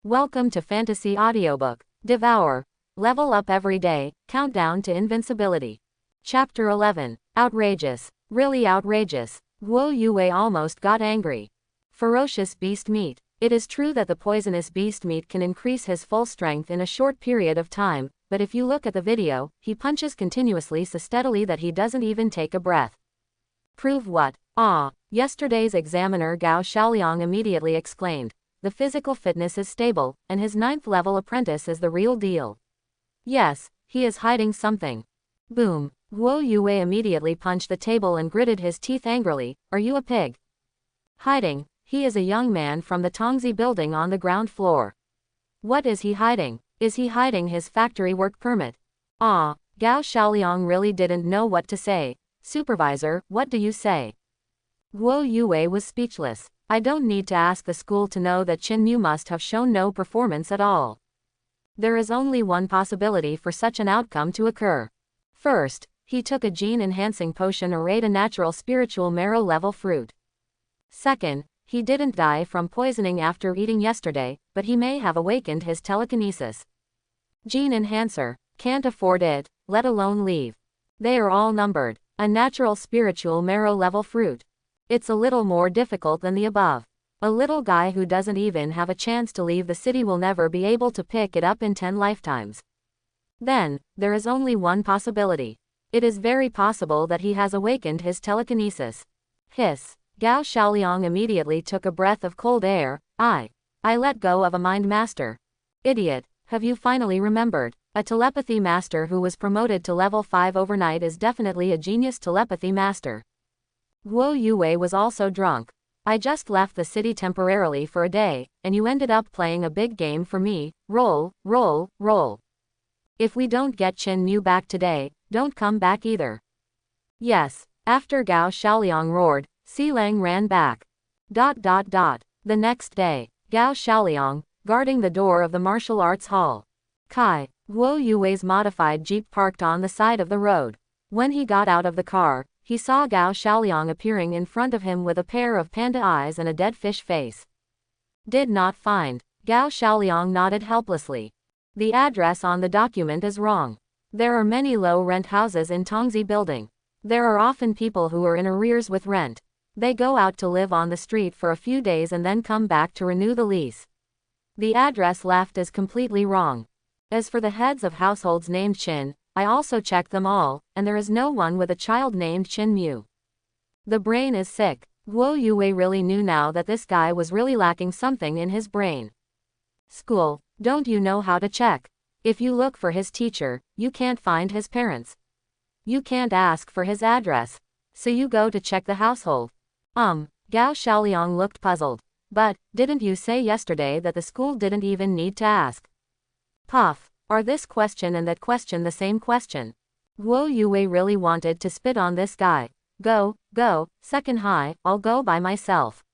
Welcome to Fantasy Audiobook, Devour. Level up every day, countdown to Invincibility. Chapter 11. Outrageous. Really outrageous. Guo Yue almost got angry. Ferocious beast meat. It is true that the poisonous beast meat can increase his full strength in a short period of time, but if you look at the video, he punches continuously so steadily that he doesn't even take a breath. Prove what? Yesterday's examiner Gao Xiaoliang immediately exclaimed. The physical fitness is stable, and his 9th level apprentice is the real deal. Yes, he is hiding something. Boom. Guo Yue immediately punched the table and gritted his teeth angrily. Are you a pig? Hiding. He is a young man from the Tongzi building on the ground floor. What is he hiding? Is he hiding his factory work permit? Gao Xiaoliang really didn't know what to say. Supervisor, what do you say? Guo Yue was speechless. I don't need to ask the school to know that Qin Mu must have shown no performance at all. There is only one possibility for such an outcome to occur. First, he took a gene-enhancing potion or ate a natural spiritual marrow-level fruit. Second, he didn't die from poisoning after eating yesterday, but he may have awakened his telekinesis. Gene enhancer, can't afford it, let alone leave. They are all numbered. A natural spiritual marrow-level fruit. It's a little more difficult than the above. A little guy who doesn't even have a chance to leave the city will never be able to pick it up in 10 lifetimes. Then, there is only one possibility. It is very possible that he has awakened his telekinesis. Hiss. Gao Xiaoliang immediately took a breath of cold air. I let go of a mind master. Idiot, have you finally remembered? A telepathy master who was promoted to level 5 overnight is definitely a genius telepathy master. Guo Yue was also drunk. I just left the city temporarily for a day, and you ended up playing a big game for me. Roll, roll, roll. If we don't get Qin Mu back today, don't come back either. Yes, after Gao Xiaoliang roared, Xilang ran back. The next day, Gao Xiaoliang, guarding the door of the martial arts hall. Guo Yue's modified jeep parked on the side of the road. When he got out of the car, he saw Gao Xiaoliang appearing in front of him with a pair of panda eyes and a dead fish face. Did not find. Gao Xiaoliang nodded helplessly. The address on the document is wrong. There are many low-rent houses in Tongzi building. There are often people who are in arrears with rent. They go out to live on the street for a few days and then come back to renew the lease. The address left is completely wrong. As for the heads of households named Qin, I also checked them all, and there is no one with a child named Qin Mu. The brain is sick. Guo Yue really knew now that this guy was really lacking something in his brain. School, don't you know how to check? If you look for his teacher, you can't find his parents. You can't ask for his address. So you go to check the household. Gao Xiaoliang looked puzzled. But, didn't you say yesterday that the school didn't even need to ask? Puff. Are this question and that question the same question? Guo Yue really wanted to spit on this guy. Go, second high, I'll go by myself.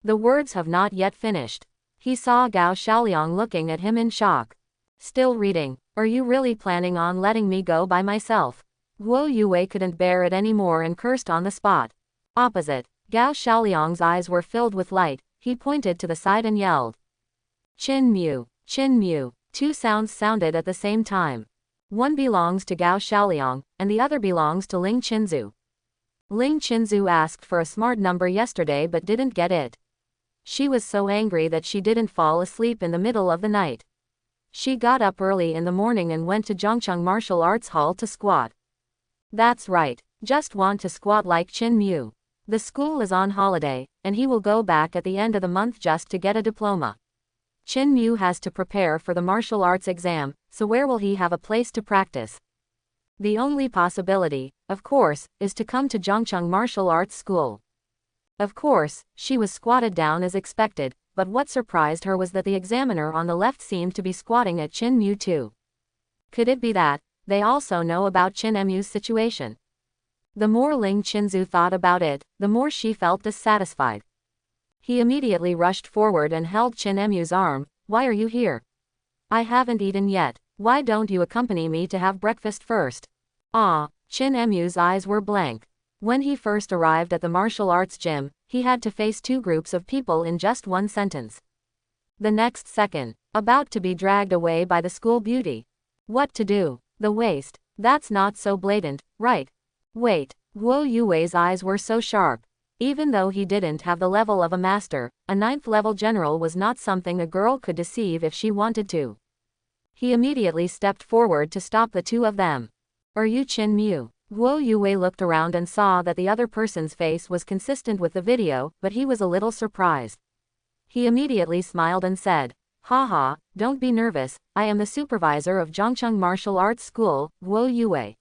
The words have not yet finished. He saw Gao Xiaoliang looking at him in shock. Still reading. Are you really planning on letting me go by myself? Guo Yue couldn't bear it anymore and cursed on the spot. Opposite. Gao Xiaoliang's eyes were filled with light. He pointed to the side and yelled. Qin Mu, Qin Mu. Two sounds sounded at the same time. One belongs to Gao Xiaoliang, and the other belongs to Ling Qinzu. Ling Qinzu asked for a smart number yesterday but didn't get it. She was so angry that she didn't fall asleep in the middle of the night. She got up early in the morning and went to Zhongcheng Martial Arts Hall to squat. That's right, just want to squat like Qin Mu. The school is on holiday, and he will go back at the end of the month just to get a diploma. Qin Mu has to prepare for the martial arts exam, so where will he have a place to practice? The only possibility, of course, is to come to Zhongcheng Martial Arts School. Of course, she was squatted down as expected, but what surprised her was that the examiner on the left seemed to be squatting at Qin Mu too. Could it be that they also know about Qin Mu's situation? The more Ling Qinzu thought about it, the more she felt dissatisfied. He immediately rushed forward and held Qin Mu's arm. Why are you here? I haven't eaten yet. Why don't you accompany me to have breakfast first? Qin Mu's eyes were blank. When he first arrived at the martial arts gym, he had to face two groups of people in just one sentence. The next second, about to be dragged away by the school beauty. What to do? The waist. That's not so blatant, right? Wait. Guo Yue's eyes were so sharp. Even though he didn't have the level of a master, a 9th level general was not something a girl could deceive if she wanted to. He immediately stepped forward to stop the two of them. Are you Qin Mu? Guo Yue looked around and saw that the other person's face was consistent with the video, but he was a little surprised. He immediately smiled and said, haha, don't be nervous, I am the supervisor of Zhongcheng Martial Arts School, Guo Yue.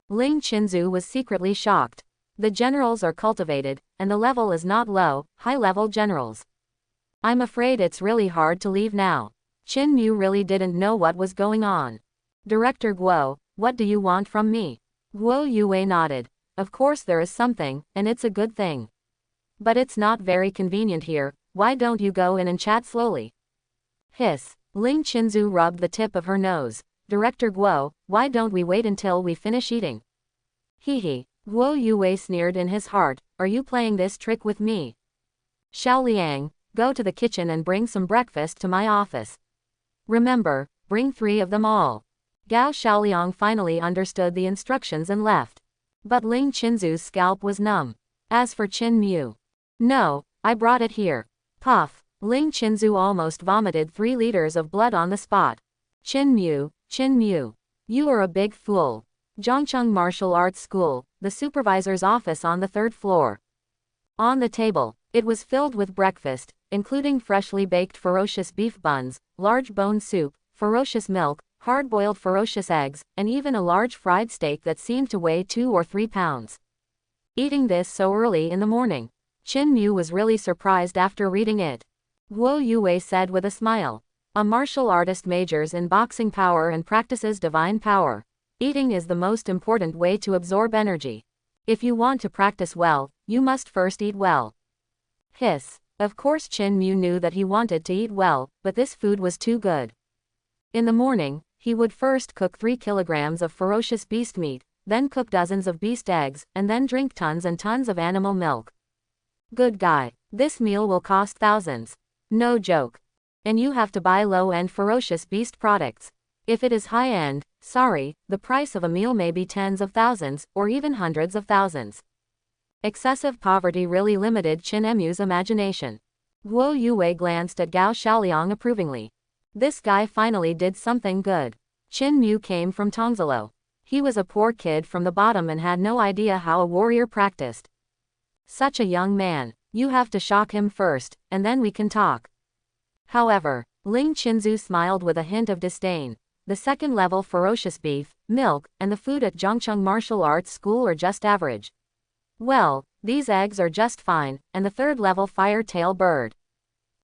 Ling Qinzu was secretly shocked. The generals are cultivated, and the level is not low, high-level generals. I'm afraid it's really hard to leave now. Qin Mu really didn't know what was going on. Director Guo, what do you want from me? Guo Yue nodded. Of course there is something, and it's a good thing. But it's not very convenient here, why don't you go in and chat slowly? Hiss. Ling Qinzu rubbed the tip of her nose. Director Guo, why don't we wait until we finish eating? Hee. Guo Yue sneered in his heart, are you playing this trick with me? Xiao Liang, go to the kitchen and bring some breakfast to my office. Remember, bring 3 of them all. Gao Xiaoliang finally understood the instructions and left. But Ling Qinzu's scalp was numb. As for Qin Mu. No, I brought it here. Puff. Ling Qinzu almost vomited 3 liters of blood on the spot. Qin Mu, you are a big fool. Zhongcheng Martial Arts School, the supervisor's office on the 3rd floor. On the table, it was filled with breakfast, including freshly baked ferocious beef buns, large bone soup, ferocious milk, hard-boiled ferocious eggs, and even a large fried steak that seemed to weigh 2 or 3 pounds. Eating this so early in the morning. Qin Mu was really surprised after reading it. Guo Yue said with a smile. A martial artist majors in boxing power and practices divine power. Eating is the most important way to absorb energy. If you want to practice well, you must first eat well. Hiss. Of course Qin Mu knew that he wanted to eat well, but this food was too good. In the morning, he would first cook 3 kilograms of ferocious beast meat, then cook dozens of beast eggs, and then drink tons and tons of animal milk. Good guy. This meal will cost thousands. No joke. And you have to buy low-end ferocious beast products. If it is high-end, sorry, the price of a meal may be tens of thousands, or even hundreds of thousands. Excessive poverty really limited Qin Mu's imagination. Guo Yue glanced at Gao Xiaoliang approvingly. This guy finally did something good. Qin Mu came from Tongzalo. He was a poor kid from the bottom and had no idea how a warrior practiced. Such a young man. You have to shock him first, and then we can talk. However, Ling Qinzu smiled with a hint of disdain. The 2nd level ferocious beef, milk, and the food at Zhongcheng Martial Arts School are just average. Well, these eggs are just fine, and the 3rd level fire-tail bird.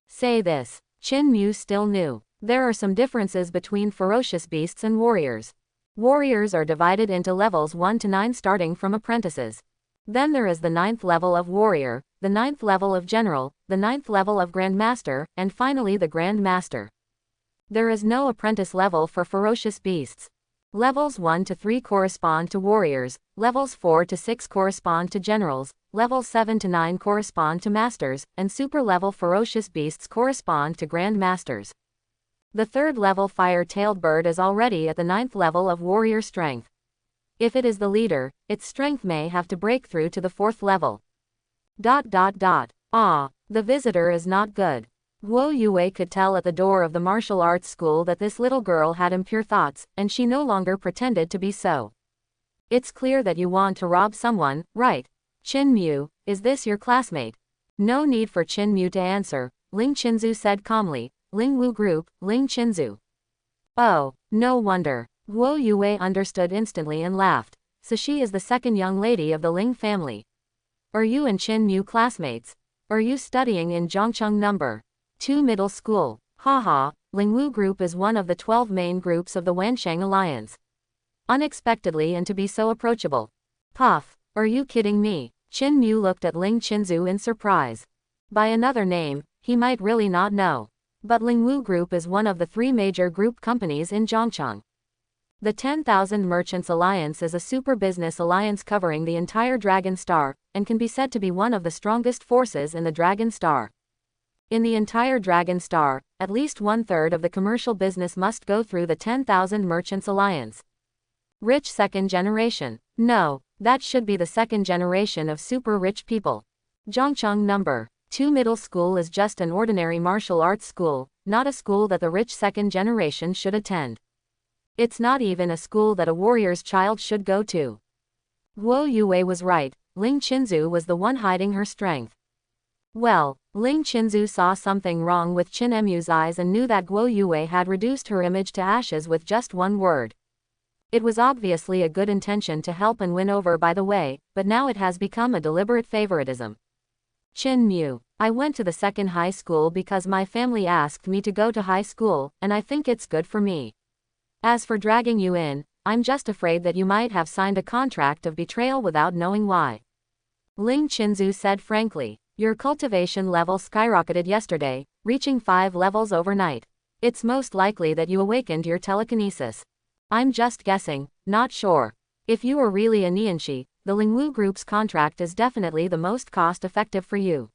Say this. Qin Mu still knew. There are some differences between ferocious beasts and warriors. Warriors are divided into levels 1 to 9 starting from apprentices. Then there is the 9th level of warrior, the 9th level of general, the 9th level of grandmaster, and finally the grandmaster. There is no apprentice level for ferocious beasts. Levels 1 to 3 correspond to warriors, levels 4 to 6 correspond to generals, levels 7 to 9 correspond to masters, and super level ferocious beasts correspond to grandmasters. The 3rd level fire-tailed bird is already at the 9th level of warrior strength. If it is the leader, its strength may have to break through to the 4th level. Ah, the visitor is not good. Guo Yue could tell at the door of the martial arts school that this little girl had impure thoughts, and she no longer pretended to be so. It's clear that you want to rob someone, right? Qin Mu, is this your classmate? No need for Qin Mu to answer, Ling Qinzu said calmly. Ling Wu Group, Ling Qinzu. Oh, no wonder. Guo Yue understood instantly and laughed. So she is the 2nd young lady of the Ling family. Are you and Qin Mu classmates? Are you studying in Zhongcheng No. 2 Middle School? Haha, Ling Wu Group is one of the 12 main groups of the Wansheng Alliance. Unexpectedly and to be so approachable. Puff, are you kidding me? Qin Mu looked at Ling Qinzu in surprise. By another name, he might really not know. But Ling Wu Group is one of the 3 major group companies in Zhongcheng. The 10,000 Merchants Alliance is a super business alliance covering the entire Dragon Star, and can be said to be one of the strongest forces in the Dragon Star. In the entire Dragon Star, at least 1/3 of the commercial business must go through the 10,000 Merchants Alliance. Rich second generation. No, that should be the second generation of super rich people. Zhongcheng number 2 middle school is just an ordinary martial arts school, not a school that the rich second generation should attend. It's not even a school that a warrior's child should go to. Guo Yue was right, Ling Qinzu was the one hiding her strength. Well, Ling Qinzu saw something wrong with Qin Emu's eyes and knew that Guo Yue had reduced her image to ashes with just one word. It was obviously a good intention to help and win over by the way, but now it has become a deliberate favoritism. Qin Mu, I went to the second high school because my family asked me to go to high school, and I think it's good for me. As for dragging you in, I'm just afraid that you might have signed a contract of betrayal without knowing why. Ling Qinzu said frankly, your cultivation level skyrocketed yesterday, reaching 5 levels overnight. It's most likely that you awakened your telekinesis. I'm just guessing, not sure. If you are really a Nianshi, the Lingwu Group's contract is definitely the most cost-effective for you.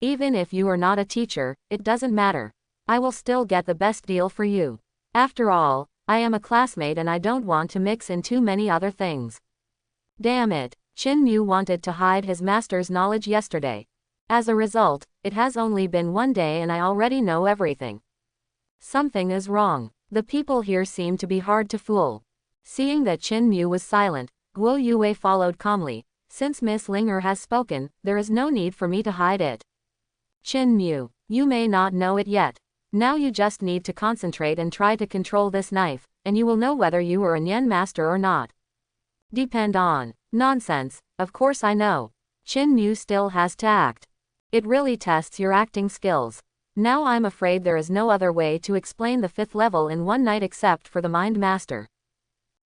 Even if you are not a teacher, it doesn't matter. I will still get the best deal for you. After all, I am a classmate and I don't want to mix in too many other things. Damn it, Qin Mu wanted to hide his master's knowledge yesterday. As a result, it has only been one day and I already know everything. Something is wrong. The people here seem to be hard to fool. Seeing that Qin Mu was silent, Guo Yue followed calmly. Since Miss Linger has spoken, there is no need for me to hide it. Qin Mu, you may not know it yet. Now you just need to concentrate and try to control this knife, and you will know whether you are a Nian master or not. Depend on. Nonsense, of course I know. Qin Mu still has to act. It really tests your acting skills. Now I'm afraid there is no other way to explain the 5th level in one night except for the Mind Master.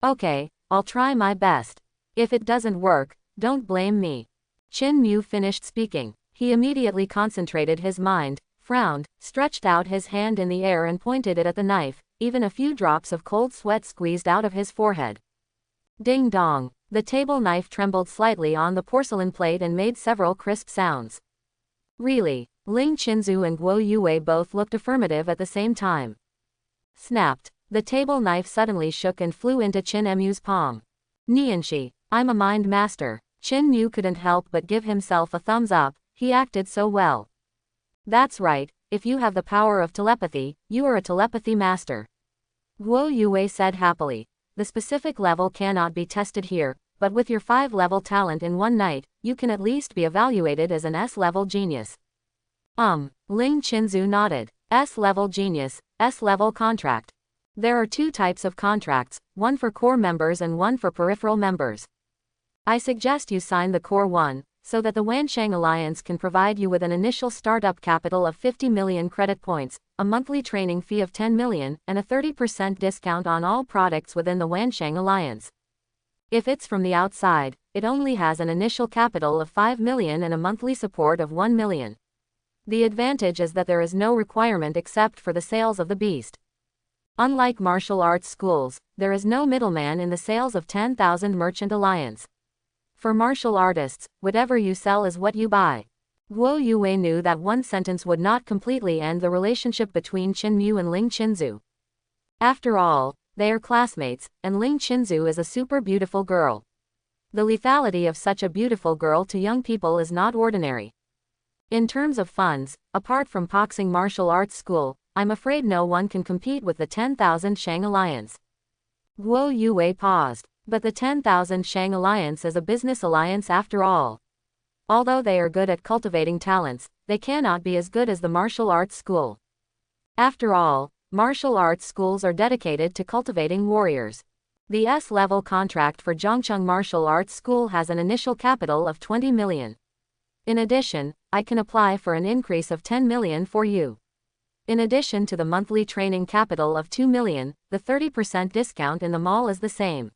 Okay, I'll try my best. If it doesn't work, don't blame me. Qin Mu finished speaking. He immediately concentrated his mind, frowned, stretched out his hand in the air and pointed it at the knife, even a few drops of cold sweat squeezed out of his forehead. Ding dong, the table knife trembled slightly on the porcelain plate and made several crisp sounds. Really, Ling Qinzu and Guo Yue both looked affirmative at the same time. Snapped, the table knife suddenly shook and flew into Qin Emu's palm. Nianshi, I'm a mind master. Qin Mu couldn't help but give himself a thumbs up, he acted so well. That's right, if you have the power of telepathy, you are a telepathy master. Guo Yue said happily. The specific level cannot be tested here, but with your 5-level talent in one night, you can at least be evaluated as an S-level genius. Ling Qinzu nodded. S-level genius, S-level contract. There are 2 types of contracts, one for core members and one for peripheral members. I suggest you sign the core one, so that the Wansheng Alliance can provide you with an initial startup capital of 50 million credit points, a monthly training fee of 10 million, and a 30% discount on all products within the Wansheng Alliance. If it's from the outside, it only has an initial capital of 5 million and a monthly support of 1 million. The advantage is that there is no requirement except for the sales of the beast. Unlike martial arts schools, there is no middleman in the sales of 10,000 Merchant Alliance. For martial artists, whatever you sell is what you buy. Guo Yue knew that one sentence would not completely end the relationship between Qin Mu and Ling Qinzu. After all, they are classmates, and Ling Qinzu is a super beautiful girl. The lethality of such a beautiful girl to young people is not ordinary. In terms of funds, apart from Boxing Martial Arts School, I'm afraid no one can compete with the 10,000 Shang Alliance. Guo Yue paused. But the 10,000 Shang Alliance is a business alliance after all. Although they are good at cultivating talents, they cannot be as good as the martial arts school. After all, martial arts schools are dedicated to cultivating warriors. The S-level contract for Zhongcheng Martial Arts School has an initial capital of 20 million. In addition, I can apply for an increase of 10 million for you. In addition to the monthly training capital of 2 million, the 30% discount in the mall is the same.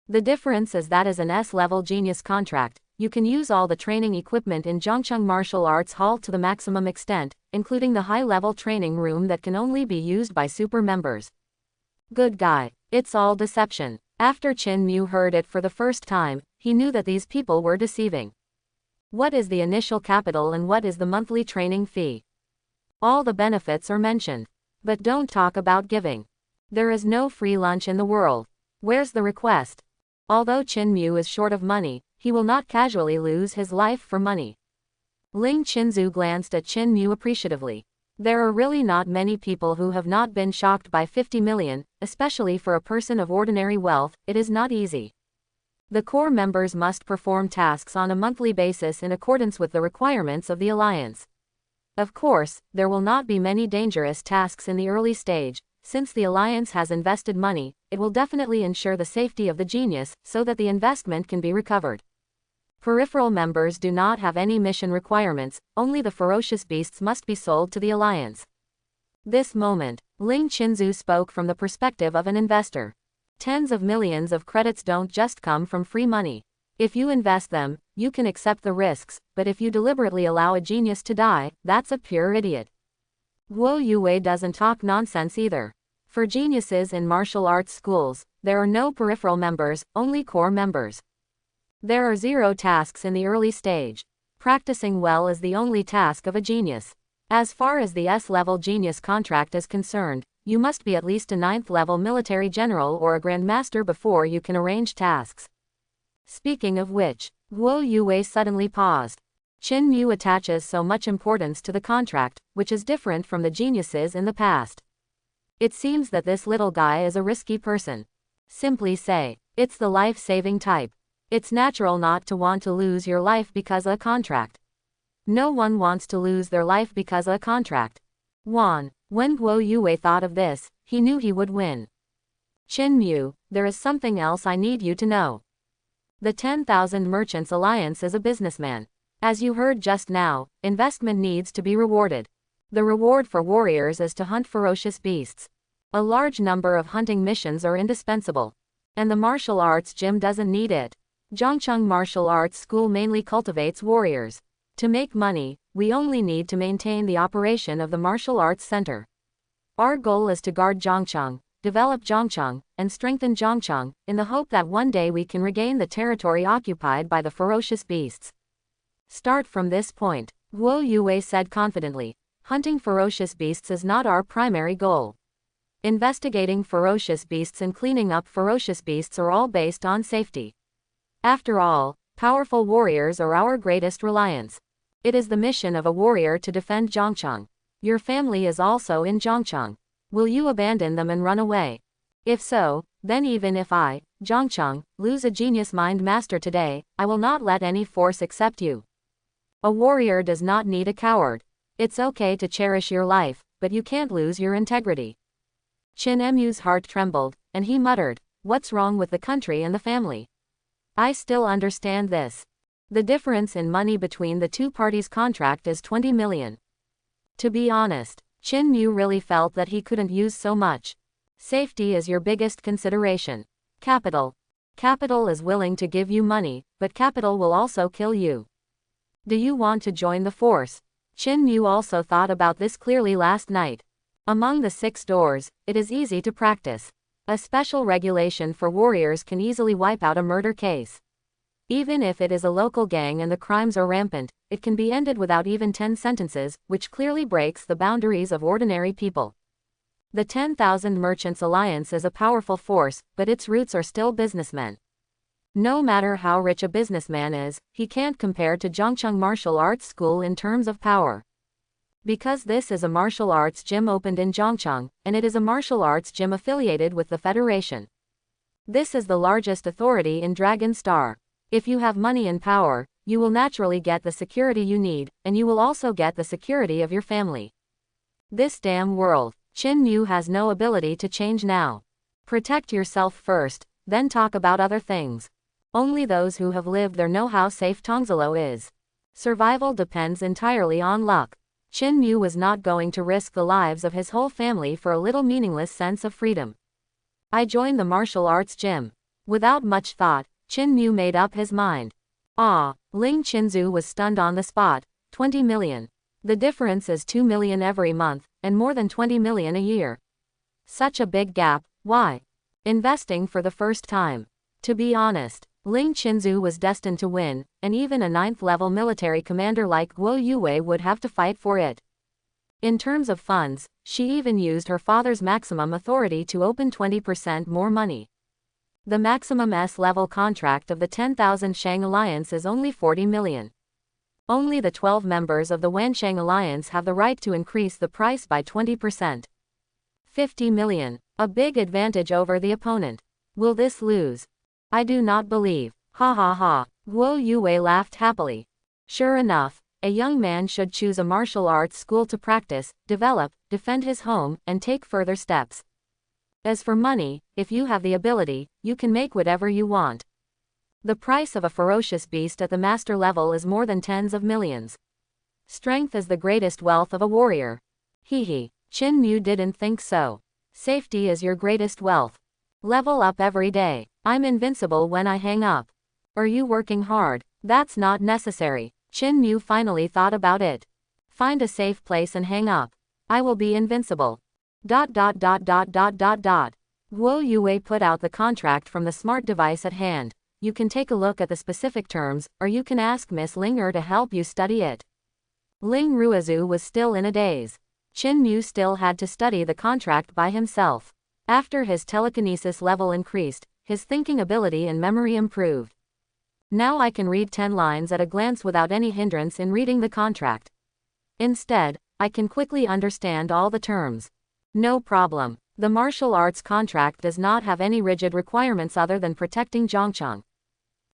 The difference is that as an S-level genius contract, you can use all the training equipment in Zhongcheng Martial Arts Hall to the maximum extent, including the high-level training room that can only be used by super members. Good guy. It's all deception. After Qin Mu heard it for the first time, he knew that these people were deceiving. What is the initial capital and what is the monthly training fee? All the benefits are mentioned. But don't talk about giving. There is no free lunch in the world. Where's the request? Although Qin Mu is short of money, he will not casually lose his life for money. Ling Qinzu glanced at Qin Mu appreciatively. There are really not many people who have not been shocked by 50 million, especially for a person of ordinary wealth. It is not easy. The core members must perform tasks on a monthly basis in accordance with the requirements of the alliance. Of course, there will not be many dangerous tasks in the early stage. Since the alliance has invested money, it will definitely ensure the safety of the genius so that the investment can be recovered. Peripheral members do not have any mission requirements, only the ferocious beasts must be sold to the alliance. This moment, Ling Qinzu spoke from the perspective of an investor. Tens of millions of credits don't just come from free money. If you invest them, you can accept the risks, but if you deliberately allow a genius to die, that's a pure idiot. Guo Yue doesn't talk nonsense either. For geniuses in martial arts schools, there are no peripheral members, only core members. There are 0 tasks in the early stage. Practicing well is the only task of a genius. As far as the S-level genius contract is concerned, you must be at least a 9th-level military general or a grandmaster before you can arrange tasks. Speaking of which, Guo Yue suddenly paused. Qin Mu attaches so much importance to the contract, which is different from the geniuses in the past. It seems that this little guy is a risky person. Simply say, it's the life-saving type. It's natural not to want to lose your life because of a contract. No one wants to lose their life because of a contract. When Guo Yue thought of this, he knew he would win. Qin Mu, there is something else I need you to know. The 10,000 Merchants Alliance is a businessman. As you heard just now, investment needs to be rewarded. The reward for warriors is to hunt ferocious beasts. A large number of hunting missions are indispensable. And the martial arts gym doesn't need it. Zhongcheng Martial Arts School mainly cultivates warriors. To make money, we only need to maintain the operation of the martial arts center. Our goal is to guard Zhongcheng, develop Zhongcheng, and strengthen Zhongcheng, in the hope that one day we can regain the territory occupied by the ferocious beasts. Start from this point, Guo Yue said confidently. Hunting ferocious beasts is not our primary goal. Investigating ferocious beasts and cleaning up ferocious beasts are all based on safety. After all, powerful warriors are our greatest reliance. It is the mission of a warrior to defend Zhongcheng. Your family is also in Zhongcheng. Will you abandon them and run away? If so, then even if I, Zhongcheng, lose a genius mind master today, I will not let any force accept you. A warrior does not need a coward. It's okay to cherish your life, but you can't lose your integrity. Qin Mu's heart trembled, and he muttered, what's wrong with the country and the family? I still understand this. The difference in money between the two parties' contract is 20 million. To be honest, Qin Mu really felt that he couldn't use so much. Safety is your biggest consideration. Capital. Capital is willing to give you money, but capital will also kill you. Do you want to join the force? Qin Mu also thought about this clearly last night. Among the 6 doors, it is easy to practice. A special regulation for warriors can easily wipe out a murder case. Even if it is a local gang and the crimes are rampant, it can be ended without even 10 sentences, which clearly breaks the boundaries of ordinary people. The 10,000 Merchants Alliance is a powerful force, but its roots are still businessmen. No matter how rich a businessman is, he can't compare to Zhongcheng Martial Arts School in terms of power. Because this is a martial arts gym opened in Zhongcheng, and it is a martial arts gym affiliated with the Federation. This is the largest authority in Dragon Star. If you have money and power, you will naturally get the security you need, and you will also get the security of your family. This damn world, Qin Mu has no ability to change now. Protect yourself first, then talk about other things. Only those who have lived there know how safe Tongzalo is. Survival depends entirely on luck. Qin Mu was not going to risk the lives of his whole family for a little meaningless sense of freedom. I joined the martial arts gym. Without much thought, Qin Mu made up his mind. Ling Qinzu was stunned on the spot. 20 million. The difference is 2 million every month, and more than 20 million a year. Such a big gap, why? Investing for the first time. To be honest, Ling Qinzu was destined to win, and even a 9th-level military commander like Guo Yue would have to fight for it. In terms of funds, she even used her father's maximum authority to open 20% more money. The maximum S-level contract of the 10,000 Shang Alliance is only 40 million. Only the 12 members of the Wanshang Alliance have the right to increase the price by 20%. 50 million. A big advantage over the opponent. Will this lose? I do not believe. Ha ha ha. Guo Yue laughed happily. Sure enough, a young man should choose a martial arts school to practice, develop, defend his home, and take further steps. As for money, if you have the ability, you can make whatever you want. The price of a ferocious beast at the master level is more than tens of millions. Strength is the greatest wealth of a warrior. Hehe. Qin Mu didn't think so. Safety is your greatest wealth. Level up every day. I'm invincible when I hang up. Are you working hard? That's not necessary. Qin Mu finally thought about it. Find a safe place and hang up. I will be invincible. ... Guo Yue put out the contract from the smart device at hand. You can take a look at the specific terms, or you can ask Miss Ling to help you study it. Ling Ruizu was still in a daze. Qin Mu still had to study the contract by himself. After his telekinesis level increased, his thinking ability and memory improved. Now I can read 10 lines at a glance without any hindrance in reading the contract. Instead, I can quickly understand all the terms. No problem. The martial arts contract does not have any rigid requirements other than protecting Zhongcheng.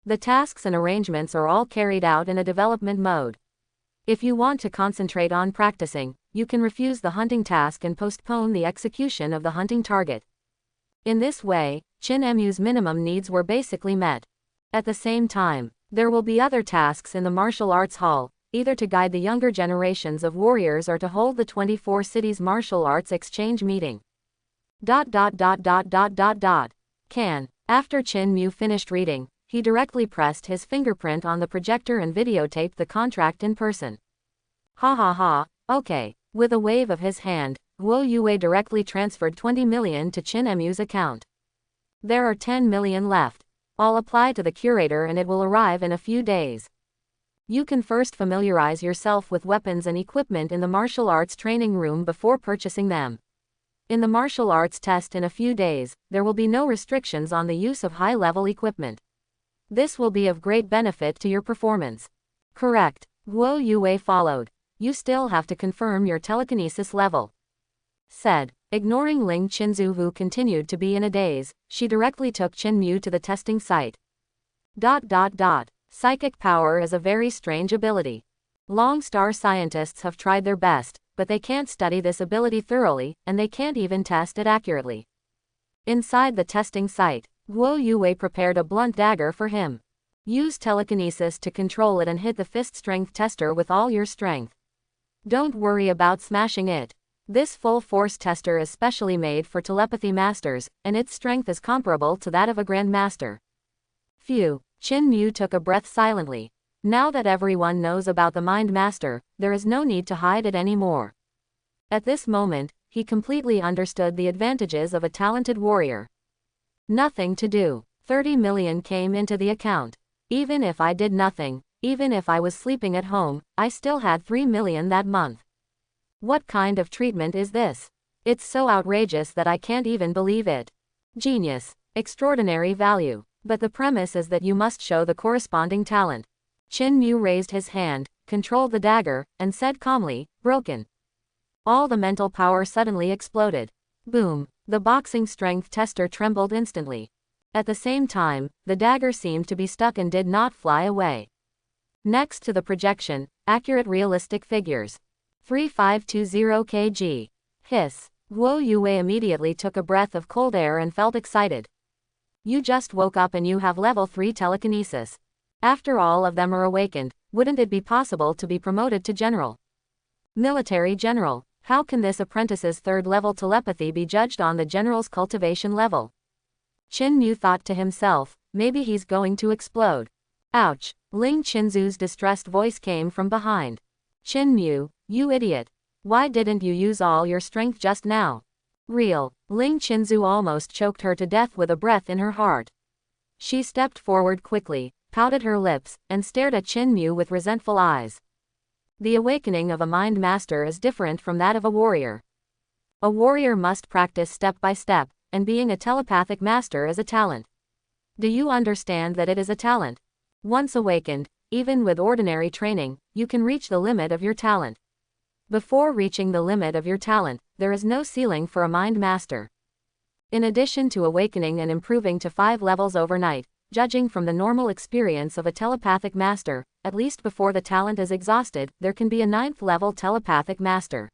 The tasks and arrangements are all carried out in a development mode. If you want to concentrate on practicing, you can refuse the hunting task and postpone the execution of the hunting target. In this way, Qin Mu's minimum needs were basically met. At the same time, there will be other tasks in the martial arts hall, either to guide the younger generations of warriors or to hold the 24 cities martial arts exchange meeting. ... Can. After Qin Mu finished reading, he directly pressed his fingerprint on the projector and videotaped the contract in person. Ha ha ha, okay. With a wave of his hand, Guo Yue directly transferred 20 million to Qin Mu's account. There are 10 million left. I'll apply to the curator and it will arrive in a few days. You can first familiarize yourself with weapons and equipment in the martial arts training room before purchasing them. In the martial arts test in a few days, there will be no restrictions on the use of high-level equipment. This will be of great benefit to your performance. Correct. Guo Yue followed. You still have to confirm your telekinesis level. Said. Ignoring Ling Qinzu, who continued to be in a daze, she directly took Qin Mu to the testing site. ... Psychic power is a very strange ability. Long Star scientists have tried their best, but they can't study this ability thoroughly, and they can't even test it accurately. Inside the testing site, Guo Yue prepared a blunt dagger for him. Use telekinesis to control it and hit the fist strength tester with all your strength. Don't worry about smashing it. This full force tester is specially made for telepathy masters, and its strength is comparable to that of a grandmaster. Phew. Qin Mu took a breath silently. Now that everyone knows about the Mind Master, there is no need to hide it anymore. At this moment, he completely understood the advantages of a talented warrior. Nothing to do. 30 million came into the account. Even if I did nothing, even if I was sleeping at home, I still had 3 million that month. What kind of treatment is this? It's so outrageous that I can't even believe it. Genius. Extraordinary value. But the premise is that you must show the corresponding talent. Qin Mu raised his hand, controlled the dagger, and said calmly, broken. All the mental power suddenly exploded. Boom. The boxing strength tester trembled instantly. At the same time, the dagger seemed to be stuck and did not fly away. Next to the projection, accurate realistic figures. 3520 kg. Hiss. Guo Yue immediately took a breath of cold air and felt excited. You just woke up and you have level 3 telekinesis. After all of them are awakened, wouldn't it be possible to be promoted to general? Military general. How can this apprentice's 3rd level telepathy be judged on the general's cultivation level? Qin Mu thought to himself, maybe he's going to explode. Ouch. Ling Qinzu's distressed voice came from behind. Qin Mu, you idiot. Why didn't you use all your strength just now? Real. Ling Qinzu almost choked her to death with a breath in her heart. She stepped forward quickly, pouted her lips, and stared at Qin Mu with resentful eyes. The awakening of a mind master is different from that of a warrior. A warrior must practice step by step, and being a telepathic master is a talent. Do you understand that it is a talent? Once awakened, even with ordinary training, you can reach the limit of your talent. Before reaching the limit of your talent, there is no ceiling for a mind master. In addition to awakening and improving to 5 levels overnight, judging from the normal experience of a telepathic master, at least before the talent is exhausted, there can be a 9th level telepathic master.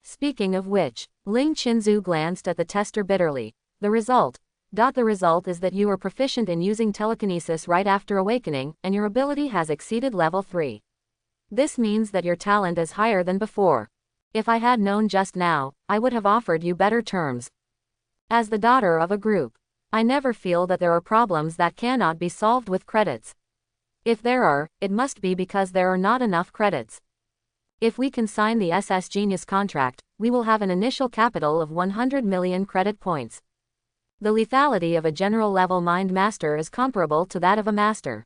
Speaking of which, Ling Qinzu glanced at the tester bitterly. The result is that you are proficient in using telekinesis right after awakening, and your ability has exceeded level 3. This means that your talent is higher than before. If I had known just now, I would have offered you better terms. As the daughter of a group, I never feel that there are problems that cannot be solved with credits. If there are, it must be because there are not enough credits. If we can sign the SS Genius contract, we will have an initial capital of 100 million credit points. The lethality of a general level mind master is comparable to that of a master.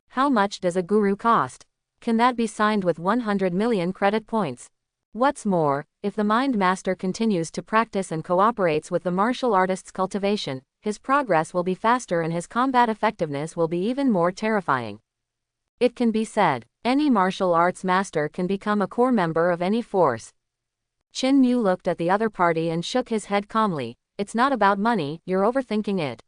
How much does a guru cost? Can that be signed with 100 million credit points? What's more, if the mind master continues to practice and cooperates with the martial artist's cultivation, his progress will be faster and his combat effectiveness will be even more terrifying. It can be said, any martial arts master can become a core member of any force. Qin Mu looked at the other party and shook his head calmly. It's not about money, you're overthinking it.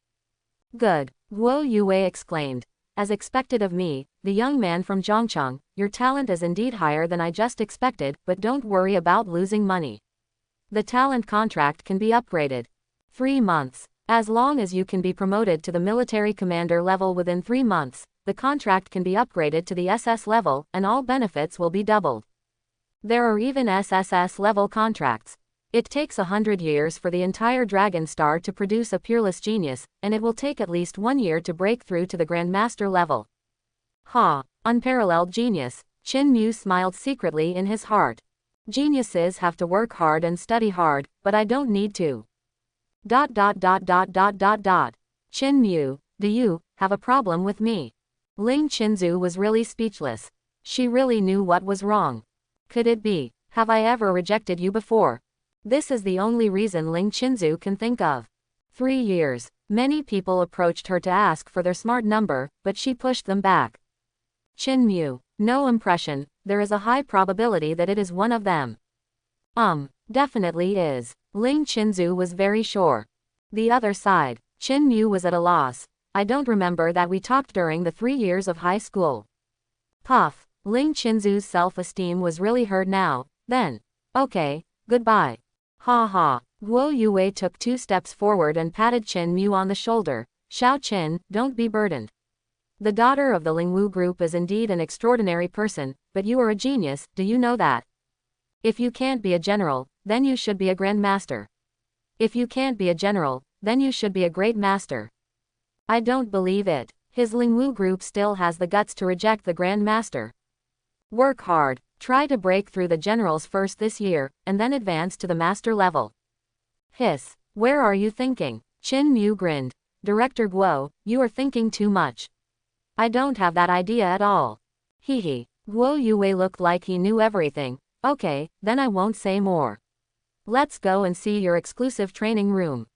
Good, Guo Yue exclaimed. As expected of me, the young man from Zhongcheng, your talent is indeed higher than I just expected, but don't worry about losing money. The talent contract can be upgraded. 3 months. As long as you can be promoted to the military commander level within 3 months, the contract can be upgraded to the SS level, and all benefits will be doubled. There are even SSS level contracts. It takes 100 years for the entire Dragon Star to produce a peerless genius, and it will take at least 1 year to break through to the Grandmaster level. Ha! Unparalleled genius, Qin Mu smiled secretly in his heart. Geniuses have to work hard and study hard, but I don't need to. Qin Mu, do you have a problem with me? Ling Qinzu was really speechless. She really knew what was wrong. Could it be, have I ever rejected you before? This is the only reason Ling Qinzu can think of. 3 years. Many people approached her to ask for their smart number, but she pushed them back. Qin Mu, no impression, there is a high probability that it is one of them. Definitely is. Ling Qinzu was very sure. The other side, Qin Mu was at a loss. I don't remember that we talked during the 3 years of high school. Puff. Ling Qinzu's self-esteem was really hurt now. Then. Okay, goodbye. Ha ha. Guo Yue took 2 steps forward and patted Qin Mu on the shoulder. Xiao Qin, don't be burdened. The daughter of the Lingwu group is indeed an extraordinary person, but you are a genius, do you know that? If you can't be a general, then you should be a grandmaster. If you can't be a general, then you should be a great master. I don't believe it. His Lingwu group still has the guts to reject the grandmaster. Work hard, try to break through the generals first this year, and then advance to the master level. Hiss, where are you thinking? Qin Mu grinned. Director Guo, you are thinking too much. I don't have that idea at all. Hehe. Guo Yue looked like he knew everything. Okay, then I won't say more. Let's go and see your exclusive training room.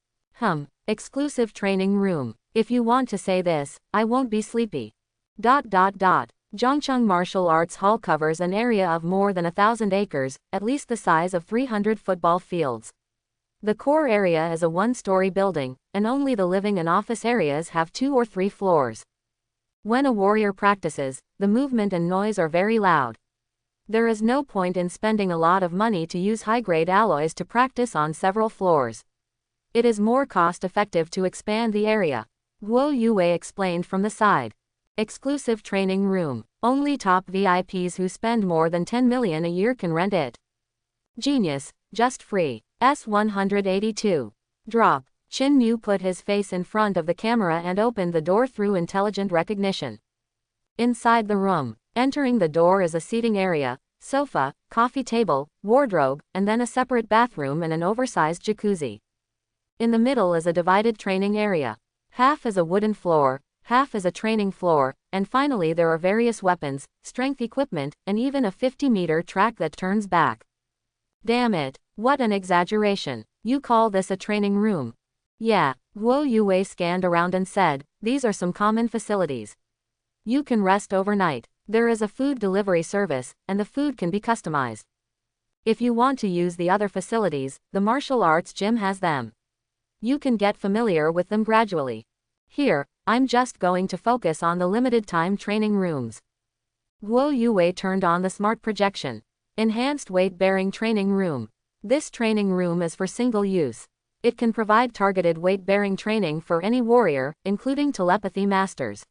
Exclusive training room. If you want to say this, I won't be sleepy. Zhongcheng Martial Arts Hall covers an area of more than 1,000 acres, at least the size of 300 football fields. The core area is a 1-story building, and only the living and office areas have 2 or 3 floors. When a warrior practices, the movement and noise are very loud. There is no point in spending a lot of money to use high-grade alloys to practice on several floors. It is more cost-effective to expand the area. Guo Yue explained from the side. Exclusive training room. Only top VIPs who spend more than 10 million a year can rent it. Genius, just free. S182. Drop. Qin Mu put his face in front of the camera and opened the door through intelligent recognition. Inside the room, entering the door is a seating area, sofa, coffee table, wardrobe, and then a separate bathroom and an oversized jacuzzi. In the middle is a divided training area. Half is a wooden floor, Half is a training floor, and finally there are various weapons, strength equipment, and even a 50-meter track that turns back. Damn it, what an exaggeration. You call this a training room? Yeah, Guo Yue scanned around and said, these are some common facilities. You can rest overnight. There is a food delivery service, and the food can be customized. If you want to use the other facilities, the martial arts gym has them. You can get familiar with them gradually. Here, I'm just going to focus on the limited time training rooms. Guo Yue turned on the smart projection. Enhanced weight-bearing training room. This training room is for single use. It can provide targeted weight-bearing training for any warrior, including telepathy masters.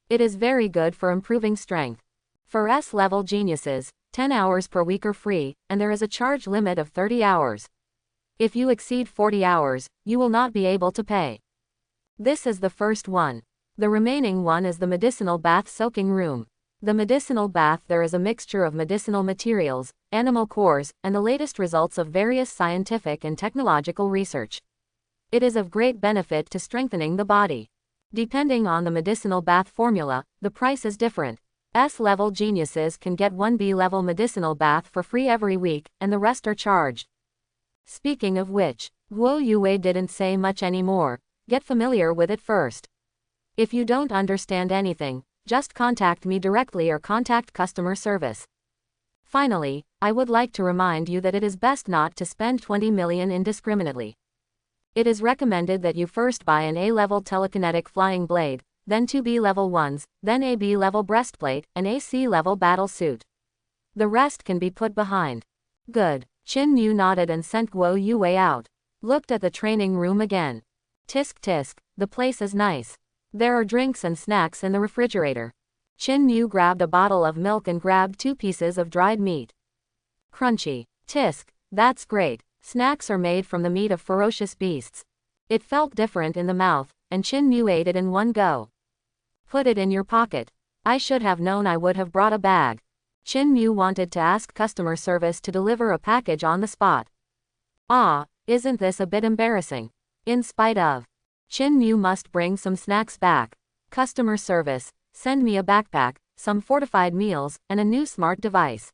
It is very good for improving strength. For S-level geniuses, 10 hours per week are free, and there is a charge limit of 30 hours. If you exceed 40 hours, you will not be able to pay. This is the first one. The remaining one is the medicinal bath soaking room. The medicinal bath, there is a mixture of medicinal materials, animal cores, and the latest results of various scientific and technological research. It is of great benefit to strengthening the body. Depending on the medicinal bath formula, the price is different. S-level geniuses can get one B-level medicinal bath for free every week, and the rest are charged. Speaking of which, Guo Yue didn't say much anymore. Get familiar with it first. If you don't understand anything, just contact me directly or contact customer service. Finally, I would like to remind you that it is best not to spend 20 million indiscriminately. It is recommended that you first buy an A-level telekinetic flying blade, then 2 B-level ones, then a B-level breastplate, and a C-level battle suit. The rest can be put behind. Good. Qin Mu nodded and sent Guo Yue out. Looked at the training room again. Tisk tisk, the place is nice. There are drinks and snacks in the refrigerator. Qin Mu grabbed a bottle of milk and grabbed 2 pieces of dried meat. Crunchy. Tisk, that's great. Snacks are made from the meat of ferocious beasts. It felt different in the mouth, and Qin Mu ate it in one go. Put it in your pocket. I should have known I would have brought a bag. Qin Mu wanted to ask customer service to deliver a package on the spot. Ah, isn't this a bit embarrassing? In spite of. Qin Mu must bring some snacks back. Customer service, send me a backpack, some fortified meals, and a new smart device.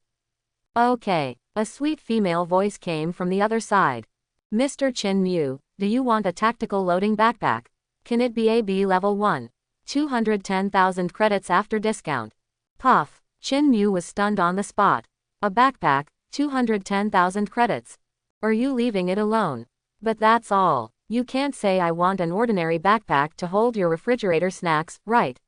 Okay, a sweet female voice came from the other side. Mr. Qin Mu, do you want a tactical loading backpack? Can it be a B-level 1? 210,000 credits after discount. Puff. Qin Mu was stunned on the spot. A backpack, 210,000 credits. Are you leaving it alone? But that's all. You can't say I want an ordinary backpack to hold your refrigerator snacks, right?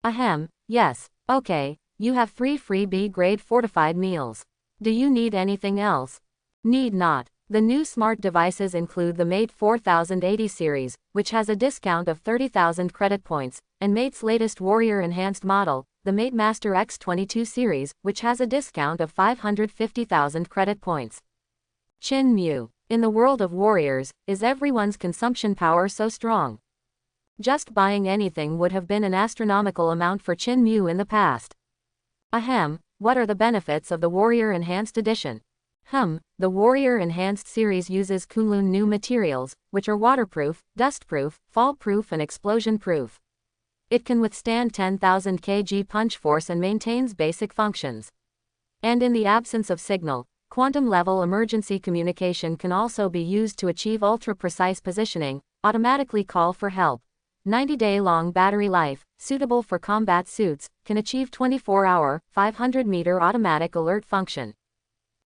Ahem, yes, okay, you have 3 free B-grade fortified meals. Do you need anything else? Need not. The new smart devices include the Mate 4080 series, which has a discount of 30,000 credit points, and Mate's latest Warrior Enhanced model, the Mate Master X22 series, which has a discount of 550,000 credit points. Qin Mu. In the world of warriors, is everyone's consumption power so strong? Just buying anything would have been an astronomical amount for Qin Mu in the past. Ahem, what are the benefits of the Warrior Enhanced Edition? The Warrior Enhanced series uses Kunlun new materials, which are waterproof, dustproof, fall-proof and explosion-proof. It can withstand 10,000 kg punch force and maintains basic functions. And in the absence of signal, quantum-level emergency communication can also be used to achieve ultra-precise positioning, automatically call for help. 90-day-long battery life, suitable for combat suits, can achieve 24-hour, 500-meter automatic alert function.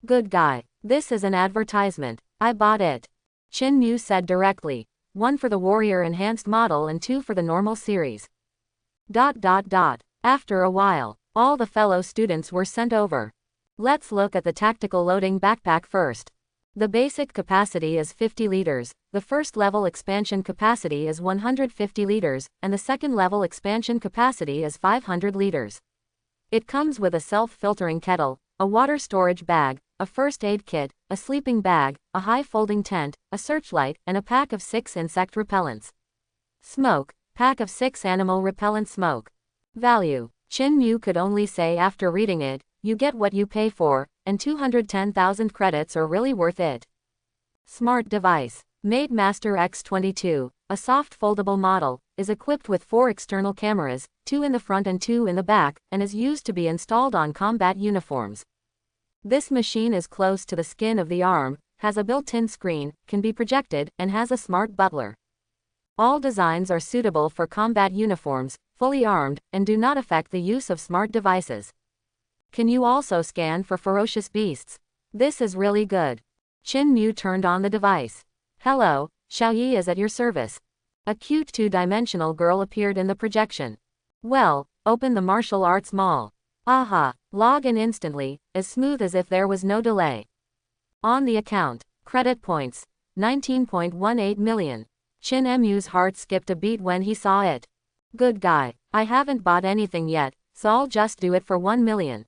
Good guy. This is an advertisement. I bought it. Qin Mu said directly. 1 for the Warrior Enhanced model and 2 for the normal series. ... After a while, all the fellow students were sent over. Let's look at the tactical loading backpack first. The basic capacity is 50 liters, the first level expansion capacity is 150 liters, and the second level expansion capacity is 500 liters. It comes with a self-filtering kettle, a water storage bag, a first aid kit, a sleeping bag, a high folding tent, a searchlight, and a pack of 6 insect repellents. Smoke, pack of 6 animal repellent smoke. Value. Qin Mu could only say after reading it, you get what you pay for, and 210,000 credits are really worth it. Smart device. Mate Master X22, a soft foldable model, is equipped with 4 external cameras, 2 in the front and 2 in the back, and is used to be installed on combat uniforms. This machine is close to the skin of the arm, has a built-in screen, can be projected, and has a smart butler. All designs are suitable for combat uniforms, fully armed, and do not affect the use of smart devices. Can you also scan for ferocious beasts? This is really good. Qin Mu turned on the device. Hello, Xiaoyi is at your service. A cute 2-dimensional girl appeared in the projection. Well, open the martial arts mall. Aha, log in instantly, as smooth as if there was no delay. On the account, credit points, 19.18 million. Qin Mu's heart skipped a beat when he saw it. Good guy, I haven't bought anything yet, so I'll just do it for 1 million.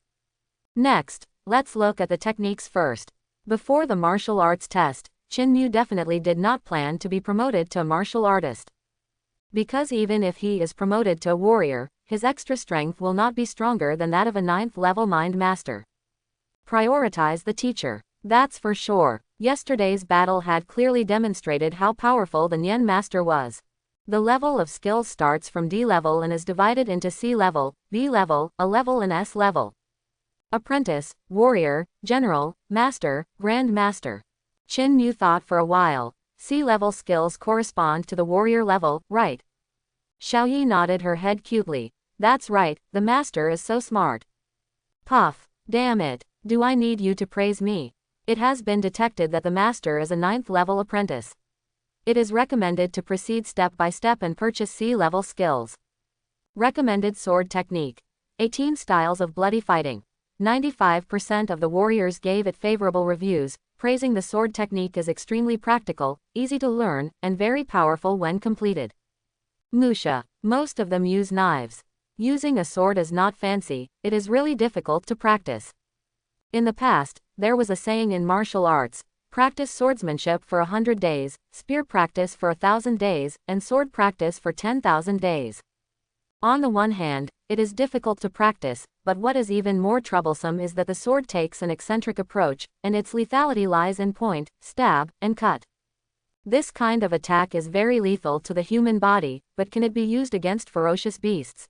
Next, let's look at the techniques first. Before the martial arts test, Qin Mu definitely did not plan to be promoted to a martial artist. Because even if he is promoted to a warrior, his extra strength will not be stronger than that of a 9th level mind master. Prioritize the teacher. That's for sure. Yesterday's battle had clearly demonstrated how powerful the Nian master was. The level of skills starts from D level and is divided into C level, B level, A level and S level. Apprentice, warrior, general, master, grand master. Qin Mu thought for a while. C level skills correspond to the warrior level, right? Xiaoyi nodded her head cutely. That's right, the master is so smart. Puff. Damn it, do I need you to praise me? It has been detected that the master is a 9th level apprentice. It is recommended to proceed step by step and purchase C-level skills. Recommended sword technique. 18 styles of bloody fighting. 95% of the warriors gave it favorable reviews, praising the sword technique as extremely practical, easy to learn, and very powerful when completed. Musha. Most of them use knives. Using a sword is not fancy, it is really difficult to practice. In the past, there was a saying in martial arts, practice swordsmanship for 100 days, spear practice for 1,000 days, and sword practice for 10,000 days. On the one hand, it is difficult to practice, but what is even more troublesome is that the sword takes an eccentric approach, and its lethality lies in point, stab, and cut. This kind of attack is very lethal to the human body, but can it be used against ferocious beasts?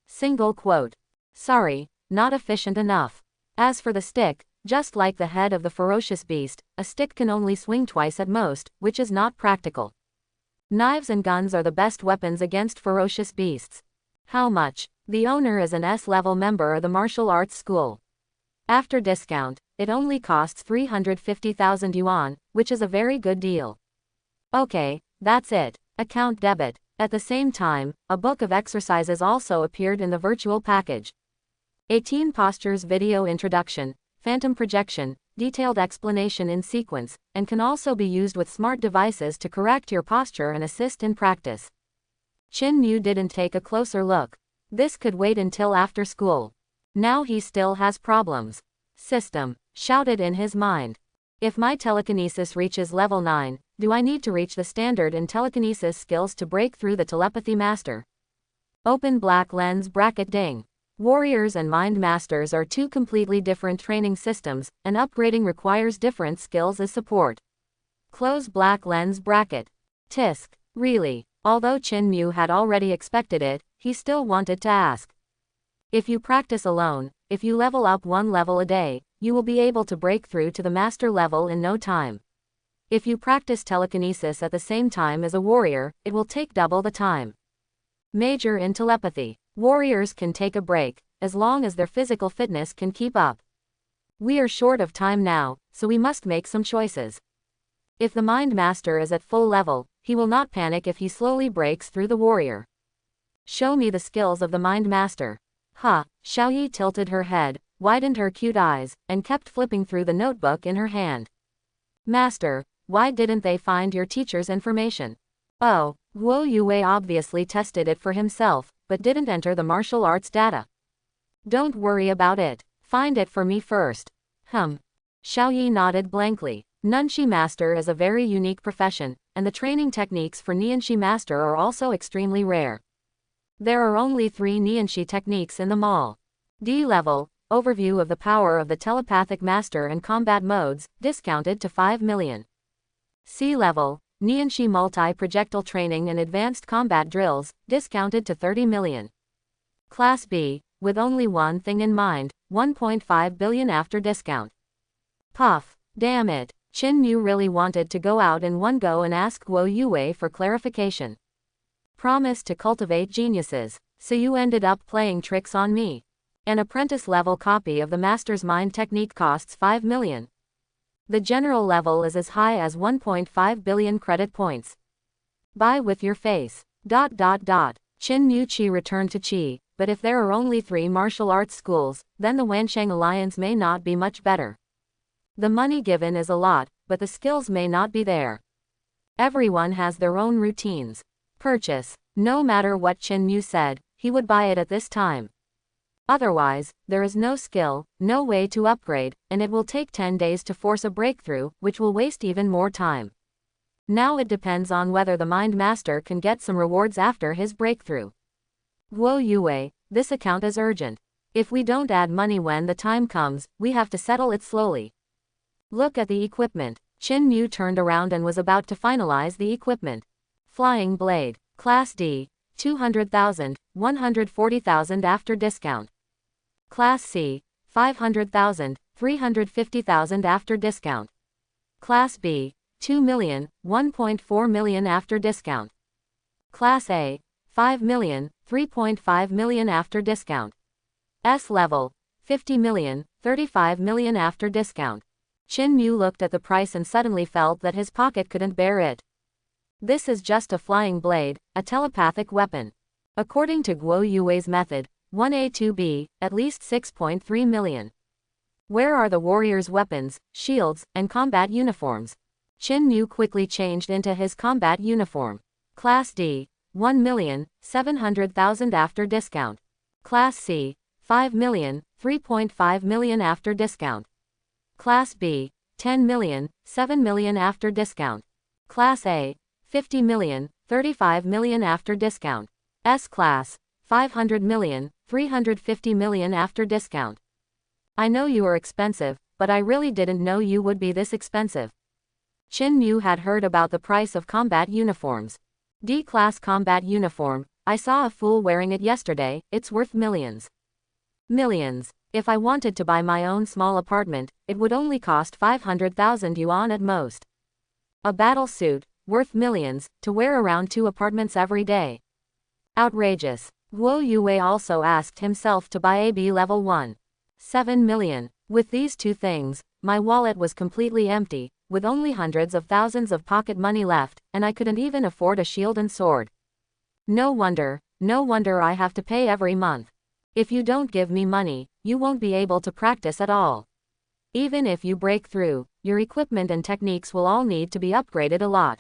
Single quote. Sorry, not efficient enough. As for the stick, just like the head of the ferocious beast, a stick can only swing twice at most, which is not practical. Knives and guns are the best weapons against ferocious beasts. How much? The owner is an S-level member of the martial arts school. After discount, it only costs 350,000 yuan, which is a very good deal. Okay, that's it. Account debit. At the same time, a book of exercises also appeared in the virtual package. 18 postures video introduction, phantom projection, detailed explanation in sequence, and can also be used with smart devices to correct your posture and assist in practice. Qin Mu didn't take a closer look. This could wait until after school. Now he still has problems. System, shouted in his mind. If my telekinesis reaches level 9, do I need to reach the standard in telekinesis skills to break through the telepathy master? Open black lens bracket ding. Warriors and mind masters are two completely different training systems, and upgrading requires different skills as support. Close black lens bracket. Tisk. Really? Although Qin Mu had already expected it, he still wanted to ask. If you practice alone, if you level up 1 level a day, you will be able to break through to the master level in no time. If you practice telekinesis at the same time as a warrior, it will take double the time. Major in telepathy. Warriors can take a break, as long as their physical fitness can keep up. We are short of time now, so we must make some choices. If the mind master is at full level, he will not panic if he slowly breaks through the warrior. Show me the skills of the mind master. Ha, Xiaoyi tilted her head, widened her cute eyes, and kept flipping through the notebook in her hand. Master, why didn't they find your teacher's information? Oh, Guo Yue obviously tested it for himself, but didn't enter the martial arts data. Don't worry about it. Find it for me first. Xiaoyi nodded blankly. Nunshi master is a very unique profession, and the training techniques for Nianshi master are also extremely rare. There are only 3 Nianshi techniques in the mall. D level, overview of the power of the telepathic master and combat modes, discounted to 5 million. C level, Nianshi multi-projectile training and advanced combat drills, discounted to 30 million. Class B, with only one thing in mind, 1.5 billion after discount. Puff. Damn it. Qin Mu really wanted to go out in one go and ask Guo Yue for clarification. Promised to cultivate geniuses, so you ended up playing tricks on me. An apprentice-level copy of the Master's Mind technique costs 5 million. The general level is as high as 1.5 billion credit points. Buy with your face. Qin Mu Qi returned to Qi, but if there are only 3 martial arts schools, then the Wansheng alliance may not be much better. The money given is a lot, but the skills may not be there. Everyone has their own routines. Purchase. No matter what Qin Mu said, he would buy it at this time. Otherwise, there is no skill, no way to upgrade, and it will take 10 days to force a breakthrough, which will waste even more time. Now it depends on whether the Mind Master can get some rewards after his breakthrough. Guo Yue, this account is urgent. If we don't add money when the time comes, we have to settle it slowly. Look at the equipment. Qin Mu turned around and was about to finalize the equipment. Flying Blade. Class D. 200,000, 140,000 after discount. Class C. 500,000, 350,000 after discount. Class B. 2 million, 1.4 million after discount. Class A. 5 million, 3.5 million after discount. S level. 50 million, 35 million after discount. Qin Mu looked at the price and suddenly felt that his pocket couldn't bear it. This is just a flying blade, a telepathic weapon. According to Guo Yue's method, 1A2B, at least 6.3 million. Where are the warriors' weapons, shields, and combat uniforms? Qin Mu quickly changed into his combat uniform. Class D, 1,700,000 after discount. Class C, 5 million, 3.5 million after discount. Class B, 10 million, 7 million after discount. Class A, 50 million, 35 million after discount. S Class, 500 million, 350 million after discount. I know you are expensive, but I really didn't know you would be this expensive. Qin Mu had heard about the price of combat uniforms. D-Class combat uniform, I saw a fool wearing it yesterday, it's worth millions. Millions. If I wanted to buy my own small apartment, it would only cost 500,000 yuan at most. A battle suit, worth millions, to wear around 2 apartments every day. Outrageous. Guo Yue also asked himself to buy AB level 1. 7 million. With these 2 things, my wallet was completely empty, with only hundreds of thousands of pocket money left, and I couldn't even afford a shield and sword. No wonder I have to pay every month. If you don't give me money, you won't be able to practice at all. Even if you break through, your equipment and techniques will all need to be upgraded a lot.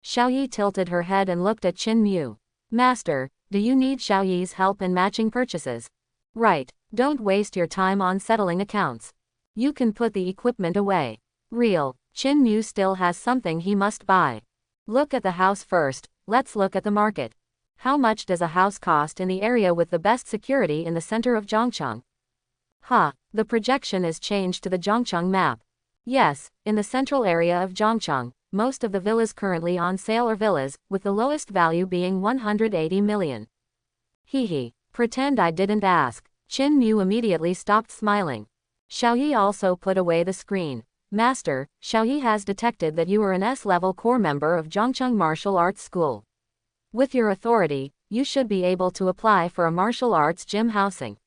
Xiaoyi tilted her head and looked at Qin Mu. Master, do you need Xiaoyi's help in matching purchases? Right, don't waste your time on settling accounts. You can put the equipment away. Real, Qin Mu still has something he must buy. Look at the house first, let's look at the market. How much does a house cost in the area with the best security in the center of Zhongcheng? The projection is changed to the Zhongcheng map. Yes, in the central area of Zhongcheng, most of the villas currently on sale are villas, with the lowest value being 180 million. Hehe, pretend I didn't ask. Qin Mu immediately stopped smiling. Xiaoyi also put away the screen. Master, Xiaoyi has detected that you are an S-level core member of Zhongcheng Martial Arts School. With your authority, you should be able to apply for a martial arts gym housing.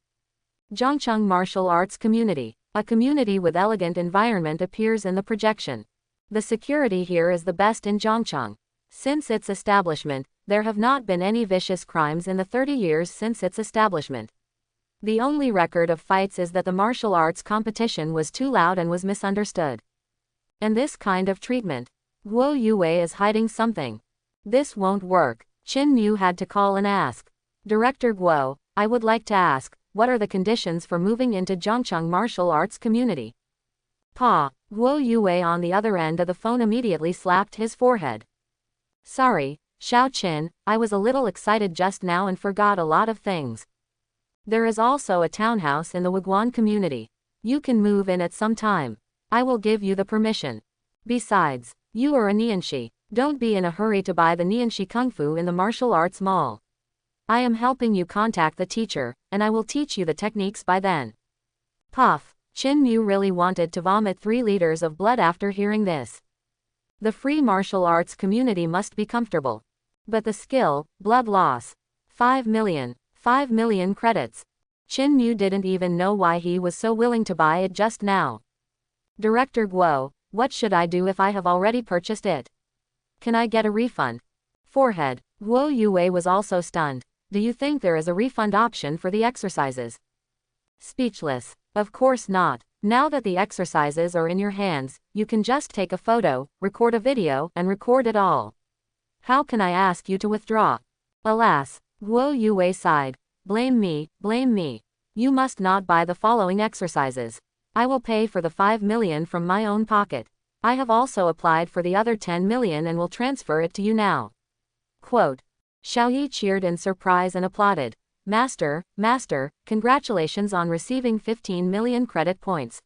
Zhongcheng Martial Arts Community. A community with elegant environment appears in the projection. The security here is the best in Zhongcheng. Since its establishment, there have not been any vicious crimes in the 30 years since its establishment. The only record of fights is that the martial arts competition was too loud and was misunderstood. And this kind of treatment. Guo Yue is hiding something. This won't work. Qin Mu had to call and ask. Director Guo, I would like to ask, what are the conditions for moving into Zhongcheng Martial Arts Community? Guo Yue on the other end of the phone immediately slapped his forehead. Sorry, Xiao Qin, I was a little excited just now and forgot a lot of things. There is also a townhouse in the Wiguan community. You can move in at some time. I will give you the permission. Besides, you are a Nianshi. Don't be in a hurry to buy the Nianxi Kung Fu in the martial arts mall. I am helping you contact the teacher, and I will teach you the techniques by then. Puff. Chin Mu really wanted to vomit 3 liters of blood after hearing this. The free martial arts community must be comfortable. But the skill, blood loss. 5 million. 5 million credits. Chin Mu didn't even know why he was so willing to buy it just now. Director Guo, what should I do if I have already purchased it? Can I get a refund? Forehead. Guo Yue was also stunned. Do you think there is a refund option for the exercises? Speechless. Of course not. Now that the exercises are in your hands, you can just take a photo, record a video, and record it all. How can I ask you to withdraw? Alas. Guo Yue sighed. Blame me, blame me. You must not buy the following exercises. I will pay for the 5 million from my own pocket. I have also applied for the other 10 million and will transfer it to you now. Quote. Xiaoyi cheered in surprise and applauded. Master, congratulations on receiving 15 million credit points.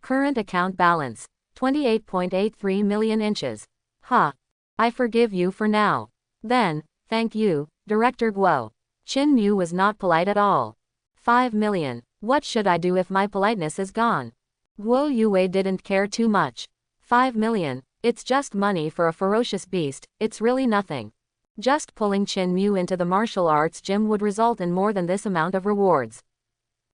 Current account balance, 28.83 million inches. Ha. I forgive you for now. Then, thank you, Director Guo. Chin Mu was not polite at all. 5 million. What should I do if my politeness is gone? Guo Yue didn't care too much. 5 million. It's just money for a ferocious beast, it's really nothing. Just pulling Chin Mu into the martial arts gym would result in more than this amount of rewards.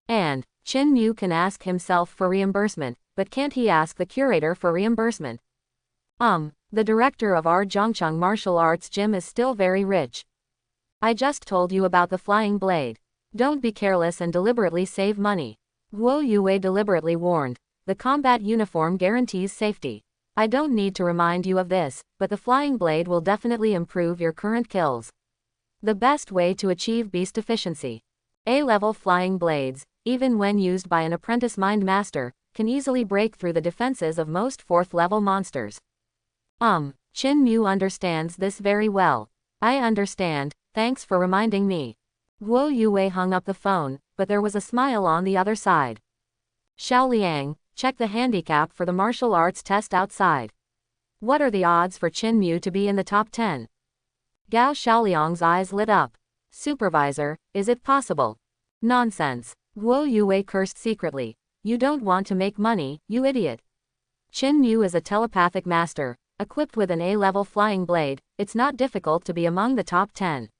And, Chin Mu can ask himself for reimbursement, but can't he ask the curator for reimbursement? The director of our Zhongcheng martial arts gym is still very rich. I just told you about the flying blade. Don't be careless and deliberately save money. Guo Yue deliberately warned. The combat uniform guarantees safety. I don't need to remind you of this, but the flying blade will definitely improve your current kills. The best way to achieve beast efficiency. A-level flying blades, even when used by an apprentice mind master, can easily break through the defenses of most 4th-level monsters. Chin Mu understands this very well. I understand, thanks for reminding me. Guo Yue hung up the phone, but there was a smile on the other side. Xiao Liang, check the handicap for the martial arts test outside. What are the odds for Chin Mu to be in the top 10? Gao Xiaoliang's eyes lit up. Supervisor, is it possible? Nonsense. Guo Yue cursed secretly. You don't want to make money, you idiot. Chin Mu is a telepathic master, equipped with an A-level flying blade. It's not difficult to be among the top 10.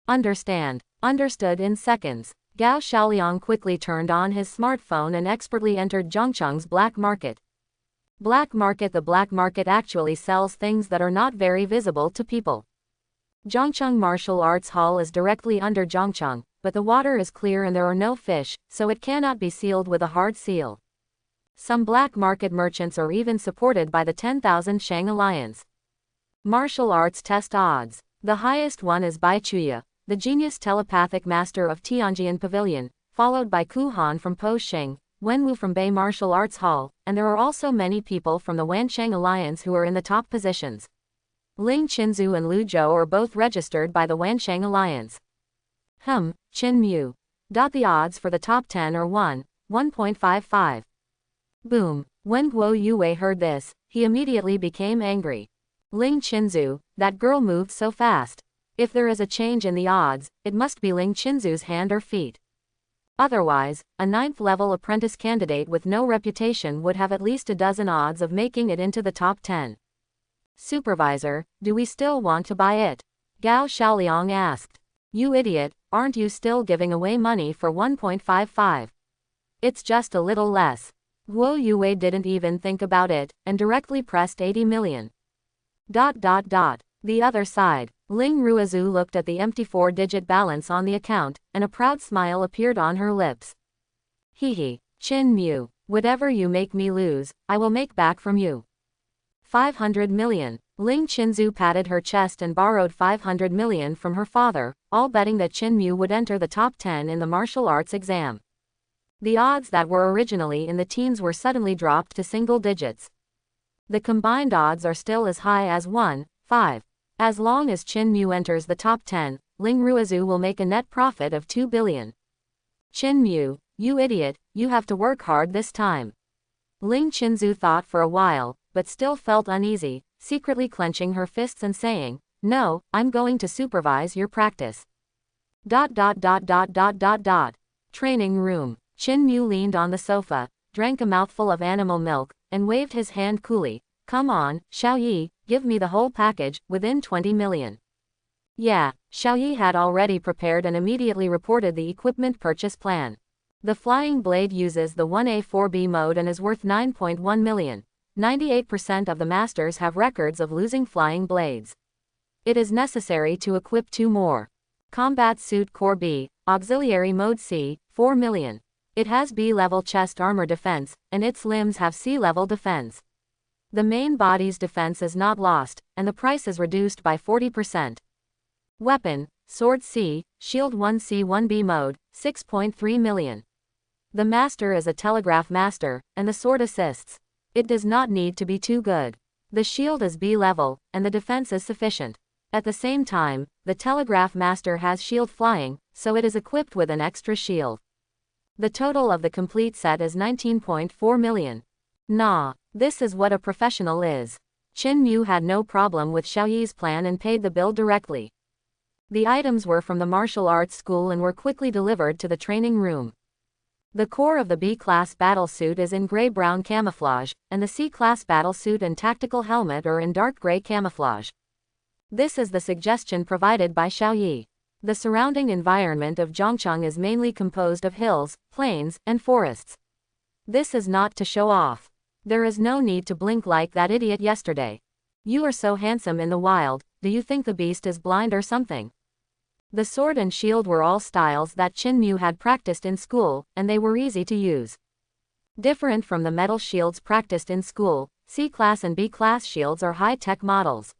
Understand. Understood in seconds. Gao Xiaoliang quickly turned on his smartphone and expertly entered Zhongcheng's black market. Black market. The black market actually sells things that are not very visible to people. Zhongcheng Martial Arts Hall is directly under Zhongcheng, but the water is clear and there are no fish, so it cannot be sealed with a hard seal. Some black market merchants are even supported by the 10,000 Shang Alliance. Martial arts test odds. The highest one is Bai Chuya, the genius telepathic master of Tianjian Pavilion, followed by Ku Han from Po Sheng, Wenwu from Bei Martial Arts Hall, and there are also many people from the Wansheng Alliance who are in the top positions. Ling Qinzu and Lu Zhou are both registered by the Wansheng Alliance. Chin Mu. The odds for the top 10 are 1.55. Boom. When Guo Yue heard this, he immediately became angry. Ling Qinzu, that girl moved so fast. If there is a change in the odds, it must be Ling Qinzu's hand or feet. Otherwise, a 9th-level apprentice candidate with no reputation would have at least a dozen odds of making it into the top 10. Supervisor, do we still want to buy it? Gao Xiaoliang asked. You idiot, aren't you still giving away money for 1.55? It's just a little less. Guo Yue didn't even think about it, and directly pressed 80 million. The other side. Ling Ruizu looked at the empty 4-digit balance on the account, and a proud smile appeared on her lips. Hehe. Chin Mu, whatever you make me lose, I will make back from you. 500 million. Ling Qinzu patted her chest and borrowed 500 million from her father, all betting that Chin Mu would enter the top 10 in the martial arts exam. The odds that were originally in the teens were suddenly dropped to single digits. The combined odds are still as high as 1.5. As long as Chin Mu enters the top 10, Ling Ruizu will make a net profit of 2 billion. Chin Mu, you idiot, you have to work hard this time. Ling Qinzu thought for a while, but still felt uneasy. secretly clenching her fists and saying, "No, I'm going to supervise your practice." Training room. Chin Mu leaned on the sofa, drank a mouthful of animal milk, and waved his hand coolly. "Come on, Xiaoyi, give me the whole package, within 20 million. Yeah, Xiaoyi had already prepared and immediately reported the equipment purchase plan. The flying blade uses the 1A4B mode and is worth 9.1 million. 98% of the masters have records of losing flying blades. It is necessary to equip 2 more. Combat Suit Core B, Auxiliary Mode C, 4 million. It has B-level chest armor defense, and its limbs have C-level defense. The main body's defense is not lost, and the price is reduced by 40%. Weapon, Sword C, Shield 1C 1B mode, 6.3 million. The master is a telegraph master, and the sword assists. It does not need to be too good. The shield is B-level, and the defense is sufficient. At the same time, the telegraph master has shield flying, so it is equipped with an extra shield. The total of the complete set is 19.4 million. Nah, this is what a professional is. Chin Mu had no problem with Xiaoyi's plan and paid the bill directly. The items were from the martial arts school and were quickly delivered to the training room. The core of the B-class battlesuit is in gray-brown camouflage, and the C-class battlesuit and tactical helmet are in dark gray camouflage. This is the suggestion provided by Xiaoyi. The surrounding environment of Zhongcheng is mainly composed of hills, plains, and forests. This is not to show off. There is no need to blink like that idiot yesterday. You are so handsome in the wild, do you think the beast is blind or something? The sword and shield were all styles that Chin Mu had practiced in school, and they were easy to use. Different from the metal shields practiced in school, C-class and B-class shields are high-tech models.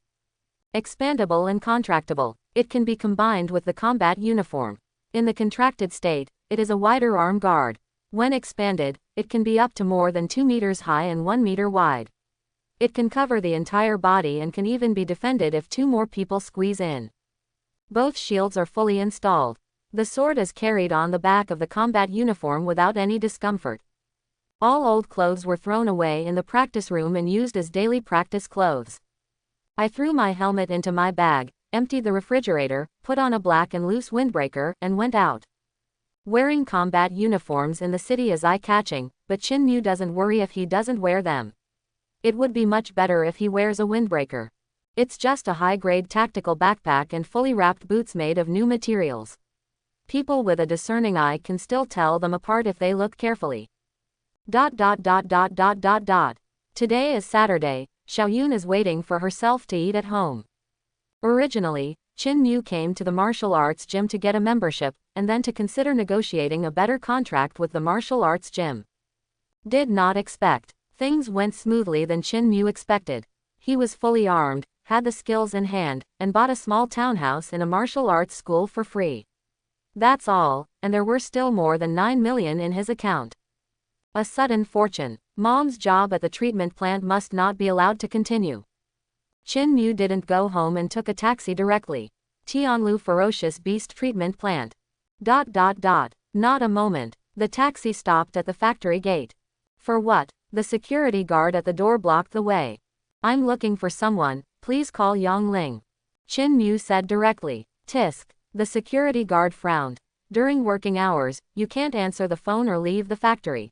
Expandable and contractable, it can be combined with the combat uniform. In the contracted state, it is a wider arm guard. When expanded, it can be up to more than 2 meters high and 1 meter wide. It can cover the entire body and can even be defended if 2 more people squeeze in. Both shields are fully installed. The sword is carried on the back of the combat uniform without any discomfort. All old clothes were thrown away in the practice room and used as daily practice clothes. I threw my helmet into my bag, emptied the refrigerator, put on a black and loose windbreaker, and went out. Wearing combat uniforms in the city is eye-catching, but Chin Mu doesn't worry if he doesn't wear them. It would be much better if he wears a windbreaker. It's just a high-grade tactical backpack and fully wrapped boots made of new materials. People with a discerning eye can still tell them apart if they look carefully. Today is Saturday. Xiaoyun is waiting for herself to eat at home. Originally, Chin Mu came to the martial arts gym to get a membership, and then to consider negotiating a better contract with the martial arts gym. Did not expect. Things went smoothly than Chin Mu expected. He was fully armed, had the skills in hand, and bought a small townhouse in a martial arts school for free. That's all, and there were still more than 9 million in his account. A sudden fortune. Mom's job at the treatment plant must not be allowed to continue. Chin Mu didn't go home and took a taxi directly. Tianlu Ferocious Beast Treatment Plant. Not a moment. The taxi stopped at the factory gate. For what? The security guard at the door blocked the way. I'm looking for someone, please call Yang Ling. Chin Mu said directly. Tisk. The security guard frowned. During working hours, you can't answer the phone or leave the factory.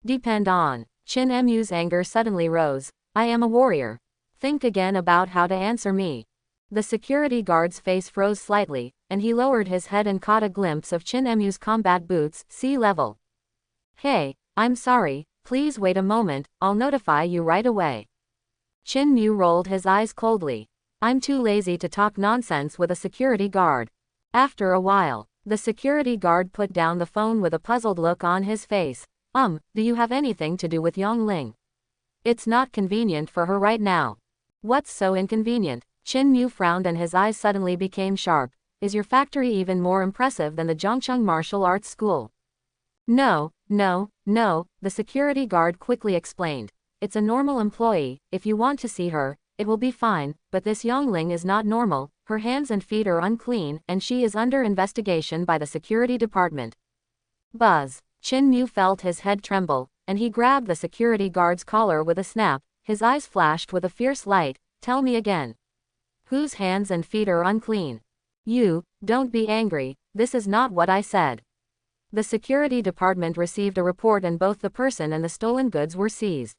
Depend on. Chin Mu's anger suddenly rose. I am a warrior. Think again about how to answer me. The security guard's face froze slightly, and he lowered his head and caught a glimpse of Chin Mu's combat boots, sea level. Hey, I'm sorry, please wait a moment, I'll notify you right away. Chin Mu rolled his eyes coldly. I'm too lazy to talk nonsense with a security guard. After a while, the security guard put down the phone with a puzzled look on his face. Do you have anything to do with Yang Ling? It's not convenient for her right now. What's so inconvenient? Chin Mu frowned and his eyes suddenly became sharp. Is your factory even more impressive than the Zhongcheng Martial Arts School? No, the security guard quickly explained. It's a normal employee, if you want to see her, it will be fine, but this Yang Ling is not normal, her hands and feet are unclean, and she is under investigation by the security department. Buzz. Chin Mu felt his head tremble, and he grabbed the security guard's collar with a snap. His eyes flashed with a fierce light. Tell me again. Whose hands and feet are unclean? You, don't be angry, this is not what I said. The security department received a report and both the person and the stolen goods were seized.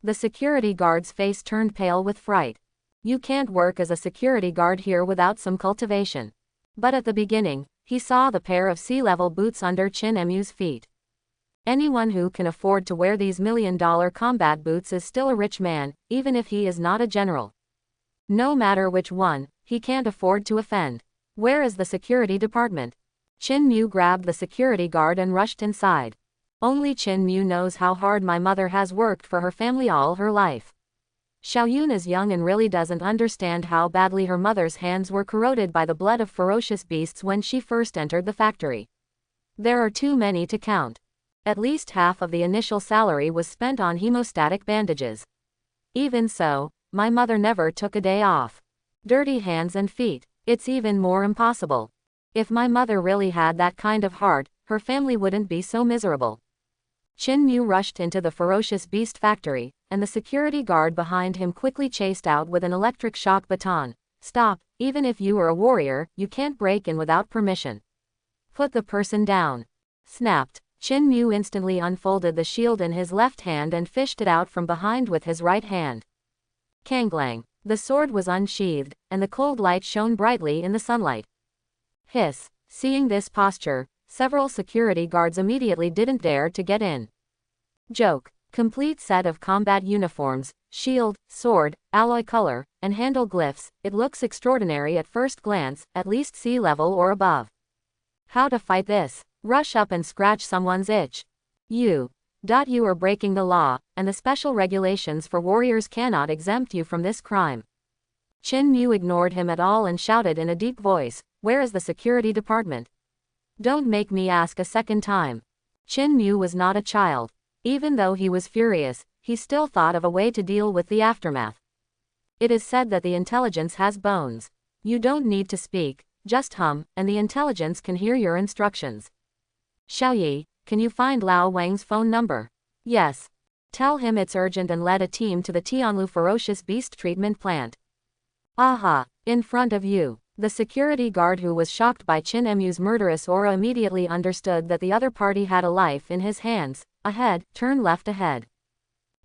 The security guard's face turned pale with fright. You can't work as a security guard here without some cultivation. But at the beginning, he saw the pair of sea-level boots under Chin Emu's feet. Anyone who can afford to wear these $1,000,000 combat boots is still a rich man, even if he is not a general. No matter which one, he can't afford to offend. Where is the security department? Chin Mu grabbed the security guard and rushed inside. Only Chin Mu knows how hard my mother has worked for her family all her life. Xiaoyun is young and really doesn't understand how badly her mother's hands were corroded by the blood of ferocious beasts when she first entered the factory. There are too many to count. At least half of the initial salary was spent on hemostatic bandages. Even so, my mother never took a day off. Dirty hands and feet. It's even more impossible. If my mother really had that kind of heart, her family wouldn't be so miserable. Chin Mu rushed into the ferocious beast factory, and the security guard behind him quickly chased out with an electric shock baton. Stop, even if you are a warrior, you can't break in without permission. Put the person down. Snapped. Chin Mu instantly unfolded the shield in his left hand and fished it out from behind with his right hand. Kanglang. The sword was unsheathed, and the cold light shone brightly in the sunlight. Hiss. Seeing this posture, several security guards immediately didn't dare to get in. Joke. Complete set of combat uniforms, shield, sword, alloy color, and handle glyphs. It looks extraordinary at first glance, at least sea level or above. How to fight this? Rush up and scratch someone's itch. You are breaking the law, and the special regulations for warriors cannot exempt you from this crime. Chin Mu ignored him at all and shouted in a deep voice, where is the security department? Don't make me ask a second time. Chin Mu was not a child. Even though he was furious, he still thought of a way to deal with the aftermath. It is said that the intelligence has bones. You don't need to speak, just hum, and the intelligence can hear your instructions. Xiaoyi, can you find Lao Wang's phone number? Yes. Tell him it's urgent and lead a team to the Tianlu ferocious beast treatment plant. Aha, in front of you. The security guard who was shocked by Chin Emu's murderous aura immediately understood that the other party had a life in his hands. Ahead, turn left ahead. ...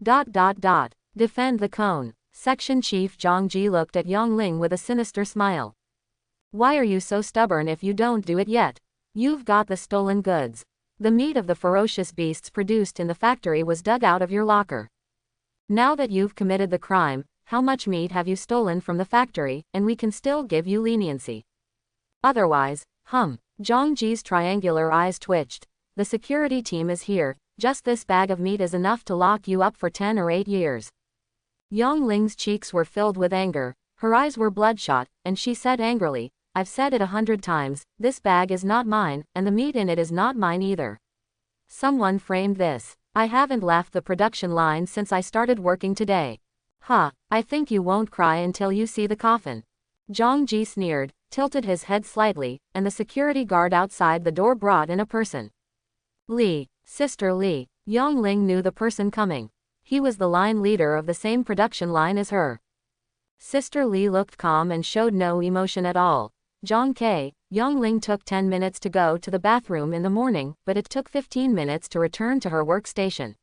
Defend the cone. Section Chief Zhang Ji looked at Yongling with a sinister smile. Why are you so stubborn if you don't do it yet? You've got the stolen goods. The meat of the ferocious beasts produced in the factory was dug out of your locker. Now that you've committed the crime, how much meat have you stolen from the factory, and we can still give you leniency. Otherwise, Zhang Ji's triangular eyes twitched. The security team is here, just this bag of meat is enough to lock you up for 10 or 8 years. Yongling's cheeks were filled with anger, her eyes were bloodshot, and she said angrily, I've said it 100 times, this bag is not mine, and the meat in it is not mine either. Someone framed this. I haven't left the production line since I started working today. I think you won't cry until you see the coffin. Zhang Ji sneered, tilted his head slightly, and the security guard outside the door brought in a person. Li, Sister Li. Yongling knew the person coming. He was the line leader of the same production line as her. Sister Li looked calm and showed no emotion at all. Zhang Ke, Yongling took 10 minutes to go to the bathroom in the morning, but it took 15 minutes to return to her workstation.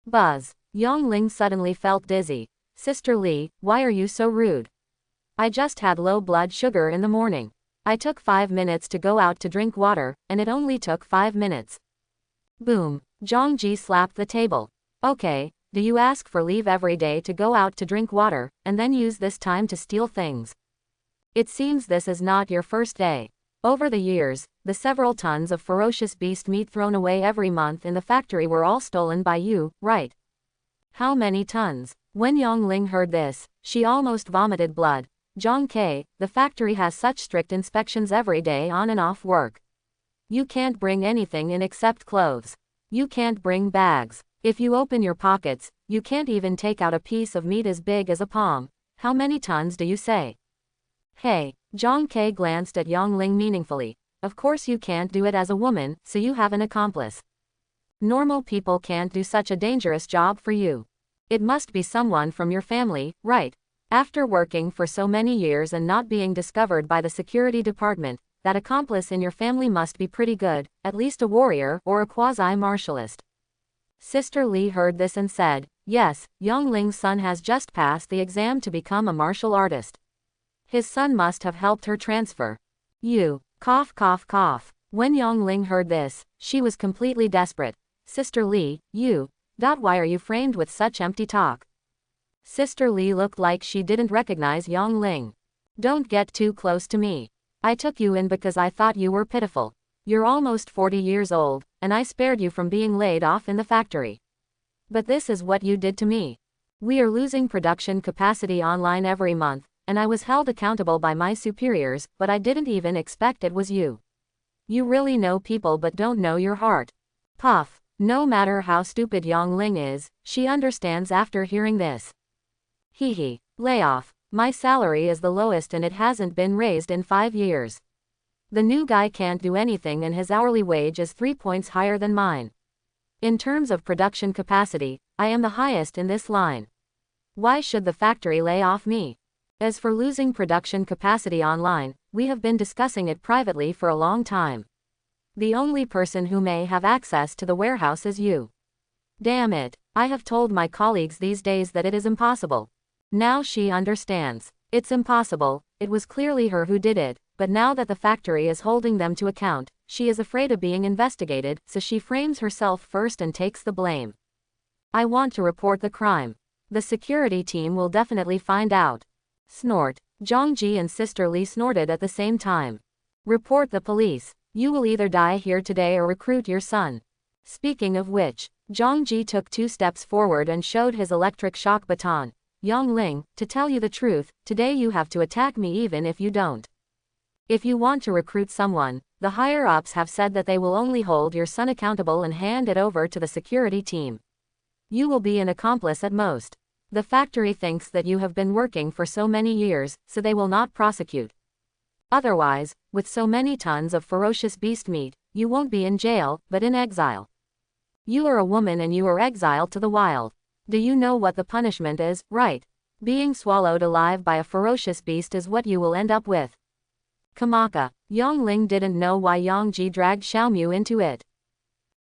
Buzz. Yongling suddenly felt dizzy. Sister Li, why are you so rude? I just had low blood sugar in the morning. I took 5 minutes to go out to drink water, and it only took 5 minutes. Boom. Zhang Ji slapped the table. Okay, do you ask for leave every day to go out to drink water, and then use this time to steal things? It seems this is not your first day. Over the years, the several tons of ferocious beast meat thrown away every month in the factory were all stolen by you, right? How many tons? When Yongling heard this, she almost vomited blood. Zhang Ke, the factory has such strict inspections every day on and off work. You can't bring anything in except clothes. You can't bring bags. If you open your pockets, you can't even take out a piece of meat as big as a palm. How many tons do you say? Hey, Zhang Ke glanced at Yongling meaningfully. Of course you can't do it as a woman, so you have an accomplice. Normal people can't do such a dangerous job for you. It must be someone from your family, right? After working for so many years and not being discovered by the security department, that accomplice in your family must be pretty good, at least a warrior or a quasi-martialist. Sister Lee heard this and said, yes, Yongling's son has just passed the exam to become a martial artist. His son must have helped her transfer. You. Cough cough cough. When Yongling heard this, she was completely desperate. Sister Lee, you. Why are you framed with such empty talk? Sister Lee looked like she didn't recognize Yongling. Don't get too close to me. I took you in because I thought you were pitiful. You're almost 40 years old, and I spared you from being laid off in the factory. But this is what you did to me. We are losing production capacity online every month, and I was held accountable by my superiors, but I didn't even expect it was you. You really know people but don't know your heart. Puff. No matter how stupid Yongling is, she understands after hearing this. Hee hee. Layoff. My salary is the lowest and it hasn't been raised in 5 years. The new guy can't do anything and his hourly wage is 3 points higher than mine. In terms of production capacity, I am the highest in this line. Why should the factory lay off me? As for losing production capacity online, we have been discussing it privately for a long time. The only person who may have access to the warehouse is you. Damn it, I have told my colleagues these days that it is impossible. Now she understands. It's impossible, it was clearly her who did it, but now that the factory is holding them to account, she is afraid of being investigated, so she frames herself first and takes the blame. I want to report the crime. The security team will definitely find out. Snort. Zhongji and Sister Lee snorted at the same time. Report the police. You will either die here today or recruit your son. Speaking of which, Zhongji took 2 steps forward and showed his electric shock baton. Yongling, to tell you the truth, today you have to attack me even if you don't. If you want to recruit someone, the higher-ups have said that they will only hold your son accountable and hand it over to the security team. You will be an accomplice at most. The factory thinks that you have been working for so many years, so they will not prosecute. Otherwise, with so many tons of ferocious beast meat, you won't be in jail, but in exile. You are a woman and you are exiled to the wild. Do you know what the punishment is, right? Being swallowed alive by a ferocious beast is what you will end up with. Kamaka. Yongling didn't know why Yongji dragged Xiaomu into it.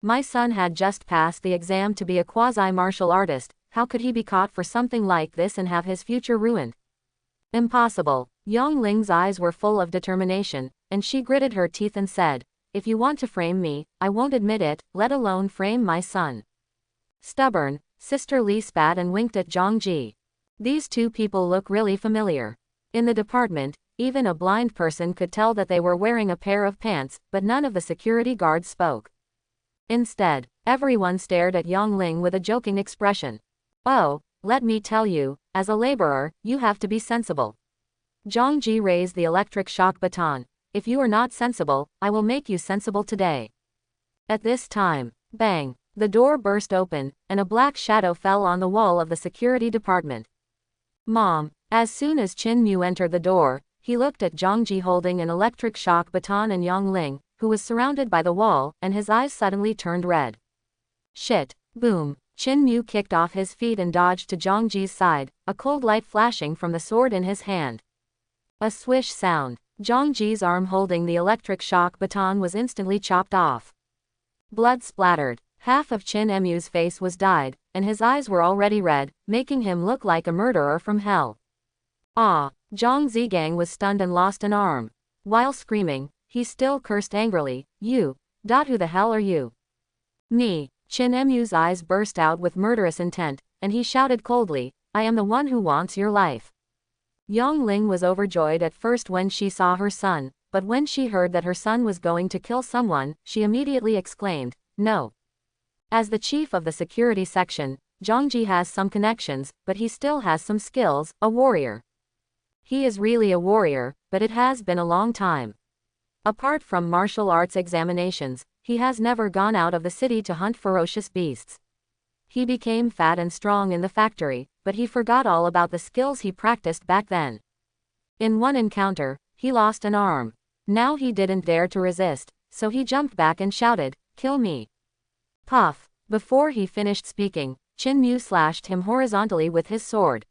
My son had just passed the exam to be a quasi-martial artist, how could he be caught for something like this and have his future ruined? Impossible. Yongling's eyes were full of determination, and she gritted her teeth and said, if you want to frame me, I won't admit it, let alone frame my son. Stubborn. Sister Lee spat and winked at Zhongji. These 2 people look really familiar. In the department, even a blind person could tell that they were wearing a pair of pants, but none of the security guards spoke. Instead, everyone stared at Yongling with a joking expression. Oh, let me tell you, as a laborer, you have to be sensible. Zhongji raised the electric shock baton. If you are not sensible, I will make you sensible today. At this time, bang, the door burst open, and a black shadow fell on the wall of the security department. Mom. As soon as Qin Mu entered the door, he looked at Zhongji holding an electric shock baton and Yongling, who was surrounded by the wall, and his eyes suddenly turned red. Shit. Boom. Qin Mu kicked off his feet and dodged to Zhongji's side, a cold light flashing from the sword in his hand. A swish sound. Zhongji's arm holding the electric shock baton was instantly chopped off. Blood splattered. Half of Qin Mu's face was dyed, and his eyes were already red, making him look like a murderer from hell. Ah! Zhang Zigang was stunned and lost an arm. While screaming, he still cursed angrily, you. Who the hell are you? Me. Qin Mu's eyes burst out with murderous intent, and he shouted coldly, I am the one who wants your life. Yongling was overjoyed at first when she saw her son, but when she heard that her son was going to kill someone, she immediately exclaimed, no. As the chief of the security section, Zhongji has some connections, but he still has some skills, a warrior. He is really a warrior, but it has been a long time. Apart from martial arts examinations, he has never gone out of the city to hunt ferocious beasts. He became fat and strong in the factory, but he forgot all about the skills he practiced back then. In one encounter, he lost an arm. Now he didn't dare to resist, so he jumped back and shouted, kill me. Puff. Before he finished speaking, Chin Mu slashed him horizontally with his sword.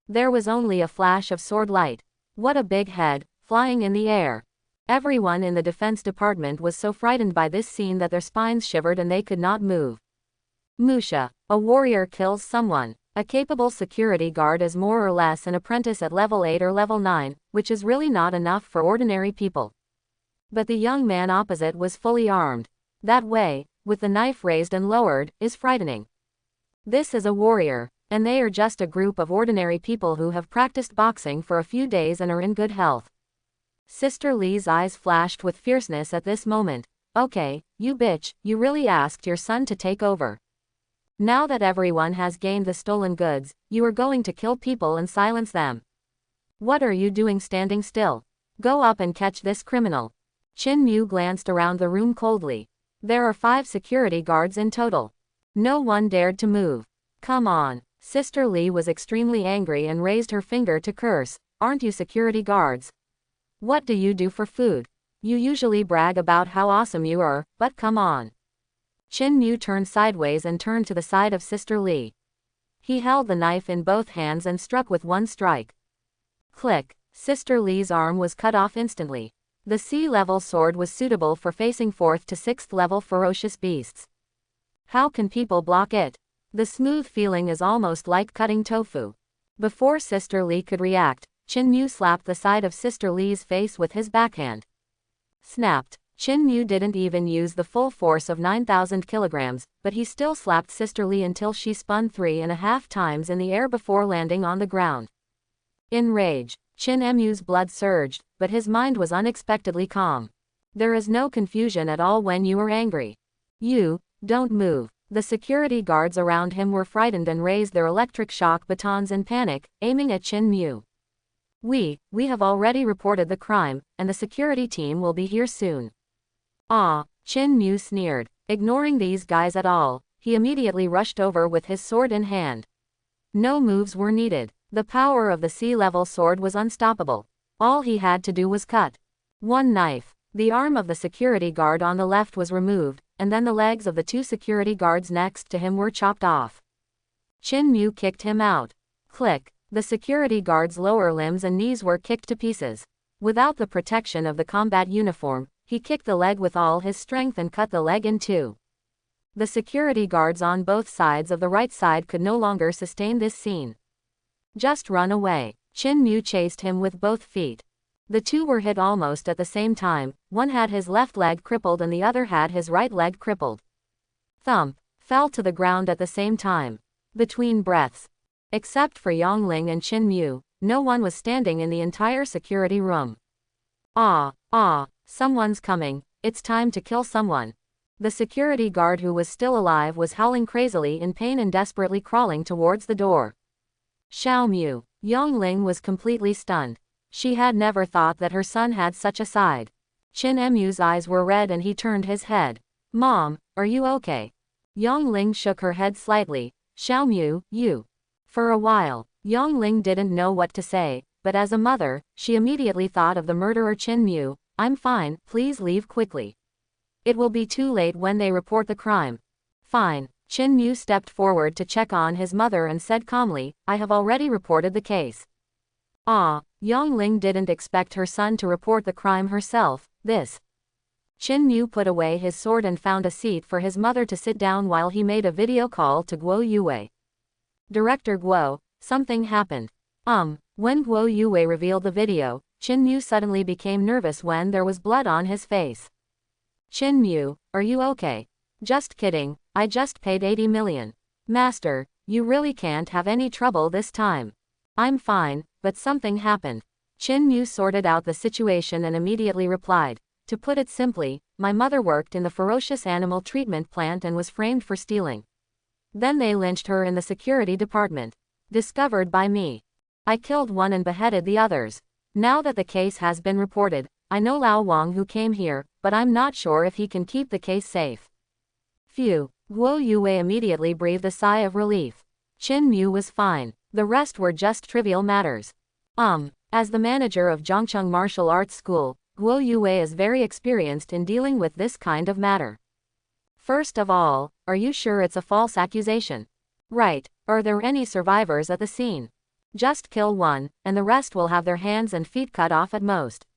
There was only a flash of sword light. What a big head, flying in the air. Everyone in the defense department was so frightened by this scene that their spines shivered and they could not move. Musha. A warrior kills someone. A capable security guard is more or less an apprentice at level 8 or level 9, which is really not enough for ordinary people. But the young man opposite was fully armed. That way, with the knife raised and lowered, is frightening. This is a warrior, and they are just a group of ordinary people who have practiced boxing for a few days and are in good health. Sister Lee's eyes flashed with fierceness at this moment. Okay, you bitch, you really asked your son to take over. Now that everyone has gained the stolen goods, you are going to kill people and silence them. What are you doing standing still? Go up and catch this criminal. Chin Mu glanced around the room coldly. There are 5 security guards in total. No one dared to move. Come on. Sister Lee was extremely angry and raised her finger to curse. Aren't you security guards? What do you do for food? You usually brag about how awesome you are, but come on. Chin Mu turned sideways and turned to the side of Sister Lee. He held the knife in both hands and struck with one strike. Click. Sister Lee's arm was cut off instantly. The sea-level sword was suitable for facing 4th to 6th level ferocious beasts. How can people block it? The smooth feeling is almost like cutting tofu. Before Sister Lee could react, Chin Mu slapped the side of Sister Lee's face with his backhand. Snapped. Chin Mu didn't even use the full force of 9,000 kilograms, but he still slapped Sister Lee until she spun 3.5 times in the air before landing on the ground. In rage, Chin Mu's blood surged, but his mind was unexpectedly calm. There is no confusion at all when you are angry. You, don't move. The security guards around him were frightened and raised their electric shock batons in panic, aiming at Chin Mu. We have already reported the crime, and the security team will be here soon. Ah, Chin Mu sneered. Ignoring these guys at all, he immediately rushed over with his sword in hand. No moves were needed. The power of the sea-level sword was unstoppable. All he had to do was cut. One knife. The arm of the security guard on the left was removed, and then the legs of the 2 security guards next to him were chopped off. Chin Mu kicked him out. Click. The security guard's lower limbs and knees were kicked to pieces. Without the protection of the combat uniform, he kicked the leg with all his strength and cut the leg in 2. The security guards on both sides of the right side could no longer sustain this scene. Just run away. Chin Mu chased him with both feet. The 2 were hit almost at the same time. One had his left leg crippled and the other had his right leg crippled. Thump. Fell to the ground at the same time. Between breaths. Except for Yongling and Chin Mu, no one was standing in the entire security room. Someone's coming. It's time to kill someone. The security guard who was still alive was howling crazily in pain and desperately crawling towards the door. Xiao Mu. Yongling was completely stunned. She had never thought that her son had such a side. Chin Mu's eyes were red and he turned his head. Mom, are you okay? Yongling shook her head slightly. Xiao Mu, you. For a while, Yongling didn't know what to say, but as a mother, she immediately thought of the murderer Chin Mu. I'm fine, please leave quickly. It will be too late when they report the crime. Fine. Chin Mu stepped forward to check on his mother and said calmly, I have already reported the case. Yongling didn't expect her son to report the crime herself. Chin Mu put away his sword and found a seat for his mother to sit down while he made a video call to Guo Yue. Director Guo, something happened. When Guo Yue revealed the video, Chin Mu suddenly became nervous when there was blood on his face. Chin Mu, are you okay? Just kidding, I just paid 80 million. Master, you really can't have any trouble this time. I'm fine, but something happened. Chin Mu sorted out the situation and immediately replied. To put it simply, my mother worked in the ferocious animal treatment plant and was framed for stealing. Then they lynched her in the security department. Discovered by me. I killed one and beheaded the others. Now that the case has been reported, I know Lao Wang who came here, but I'm not sure if he can keep the case safe. Phew. Guo Yue immediately breathed a sigh of relief. Chin Mu was fine. The rest were just trivial matters. As the manager of Zhongcheng Martial Arts School, Guo Yue is very experienced in dealing with this kind of matter. First of all, are you sure it's a false accusation? Right. Are there any survivors at the scene? Just kill one, and the rest will have their hands and feet cut off at most.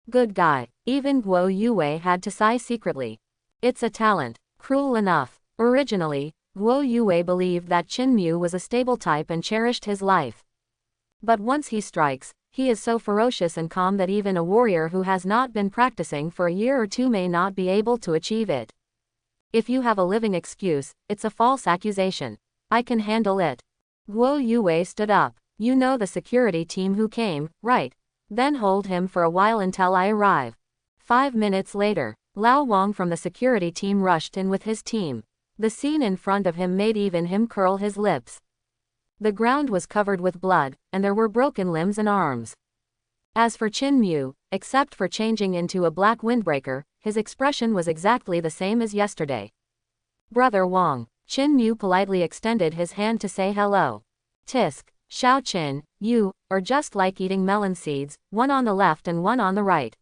Good guy. Even Guo Yue had to sigh secretly. It's a talent. Cruel enough. Originally, Guo Yue believed that Qin Mu was a stable type and cherished his life. But once he strikes, he is so ferocious and calm that even a warrior who has not been practicing for a year or two may not be able to achieve it. If you have a living excuse, it's a false accusation. I can handle it. Guo Yue stood up. You know the security team who came, right? Then hold him for a while until I arrive. 5 minutes later, Lao Wang from the security team rushed in with his team. The scene in front of him made even him curl his lips. The ground was covered with blood, and there were broken limbs and arms. As for Qin Mu, except for changing into a black windbreaker, his expression was exactly the same as yesterday. Brother Wang. Qin Mu politely extended his hand to say hello. Tisk, Xiao Qin, you are just like eating melon seeds, one on the left and one on the right.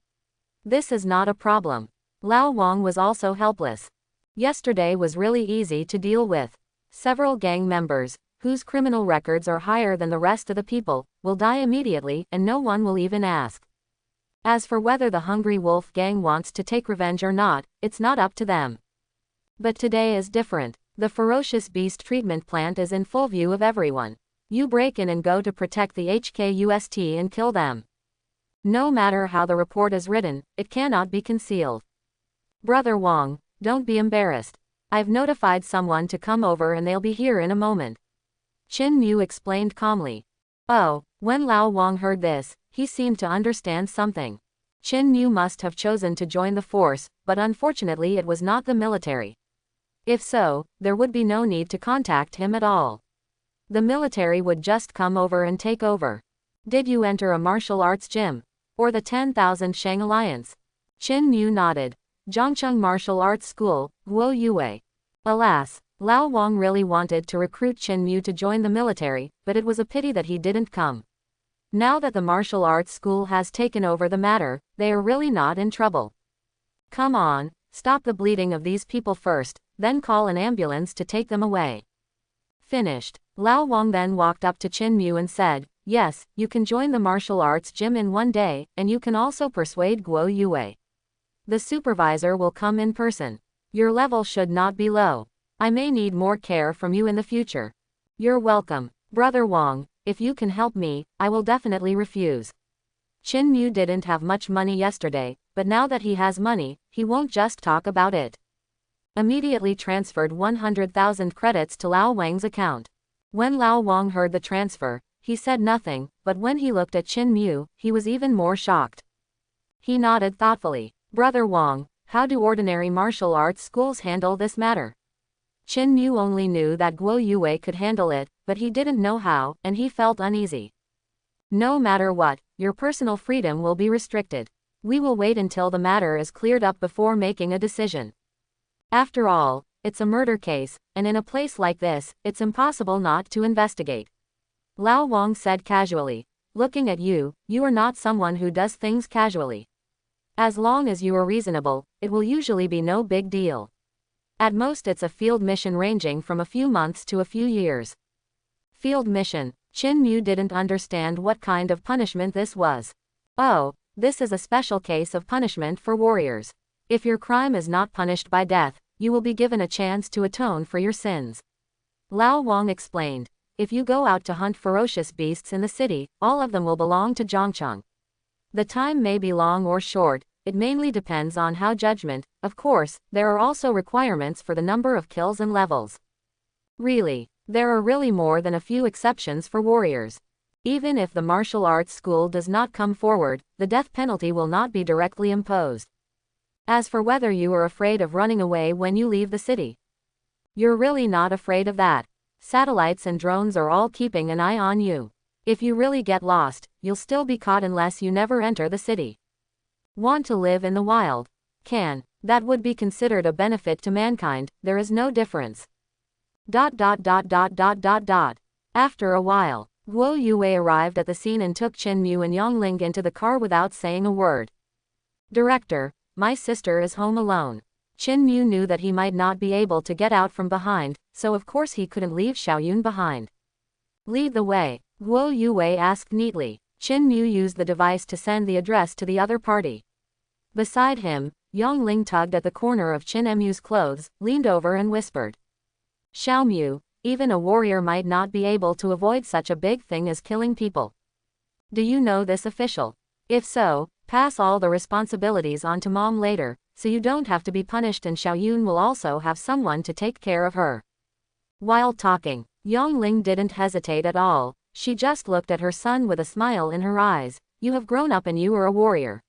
This is not a problem. Lao Wang was also helpless. Yesterday was really easy to deal with. Several gang members, whose criminal records are higher than the rest of the people, will die immediately and no one will even ask. As for whether the Hungry Wolf gang wants to take revenge or not, it's not up to them. But today is different. The ferocious beast treatment plant is in full view of everyone. You break in and go to protect the HKUST and kill them. No matter how the report is written, it cannot be concealed. Brother Wang, don't be embarrassed. I've notified someone to come over and they'll be here in a moment. Qin Mu explained calmly. Oh, when Lao Wang heard this, he seemed to understand something. Qin Mu must have chosen to join the force, but unfortunately it was not the military. If so, there would be no need to contact him at all. The military would just come over and take over. Did you enter a martial arts gym? Or the 10,000 Shang Alliance? Qin Mu nodded. Zhongcheng Martial Arts School, Guo Yue. Alas, Lao Wang really wanted to recruit Qin Mu to join the military, but it was a pity that he didn't come. Now that the martial arts school has taken over the matter, they are really not in trouble. Come on, stop the bleeding of these people first, then call an ambulance to take them away. Finished. Lao Wang then walked up to Qin Mu and said, yes, you can join the martial arts gym in one day, and you can also persuade Guo Yue. The supervisor will come in person. Your level should not be low. I may need more care from you in the future. You're welcome, Brother Wang. If you can help me, I will definitely refuse. Qin Mu didn't have much money yesterday, but now that he has money, he won't just talk about it. Immediately transferred 100,000 credits to Lao Wang's account. When Lao Wang heard the transfer, he said nothing, but when he looked at Qin Mu, he was even more shocked. He nodded thoughtfully. Brother Wang, how do ordinary martial arts schools handle this matter? Qin Mu only knew that Guo Yue could handle it, but he didn't know how, and he felt uneasy. No matter what, your personal freedom will be restricted. We will wait until the matter is cleared up before making a decision. After all, it's a murder case, and in a place like this, it's impossible not to investigate. Lao Wang said casually. Looking at you, you are not someone who does things casually. As long as you are reasonable, it will usually be no big deal. At most it's a field mission ranging from a few months to a few years. Field mission. Qin Mu didn't understand what kind of punishment this was. Oh, this is a special case of punishment for warriors. If your crime is not punished by death, you will be given a chance to atone for your sins. Lao Wang explained. If you go out to hunt ferocious beasts in the city, all of them will belong to Zhongcheng. The time may be long or short, it mainly depends on how judgment. Of course, there are also requirements for the number of kills and levels. Really, there are really more than a few exceptions for warriors. Even if the martial arts school does not come forward, the death penalty will not be directly imposed. As for whether you are afraid of running away when you leave the city, you're really not afraid of that. Satellites and drones are all keeping an eye on you. If you really get lost, you'll still be caught unless you never enter the city. Want to live in the wild? Can. That would be considered a benefit to mankind. There is no difference. ... After a while, Guo Yue arrived at the scene and took Qin Mu and Yongling into the car without saying a word. Director, my sister is home alone. Qin Mu knew that he might not be able to get out from behind, so of course he couldn't leave Xiaoyun behind. Lead the way, Guo Yuwei asked neatly. Qin Mu used the device to send the address to the other party. Beside him, Yongling tugged at the corner of Qin Mu's clothes, leaned over and whispered. Xiao Mu, even a warrior might not be able to avoid such a big thing as killing people. Do you know this official? If so, pass all the responsibilities on to mom later, so you don't have to be punished and Xiaoyun will also have someone to take care of her. While talking, Yongling didn't hesitate at all, she just looked at her son with a smile in her eyes. You have grown up and you are a warrior.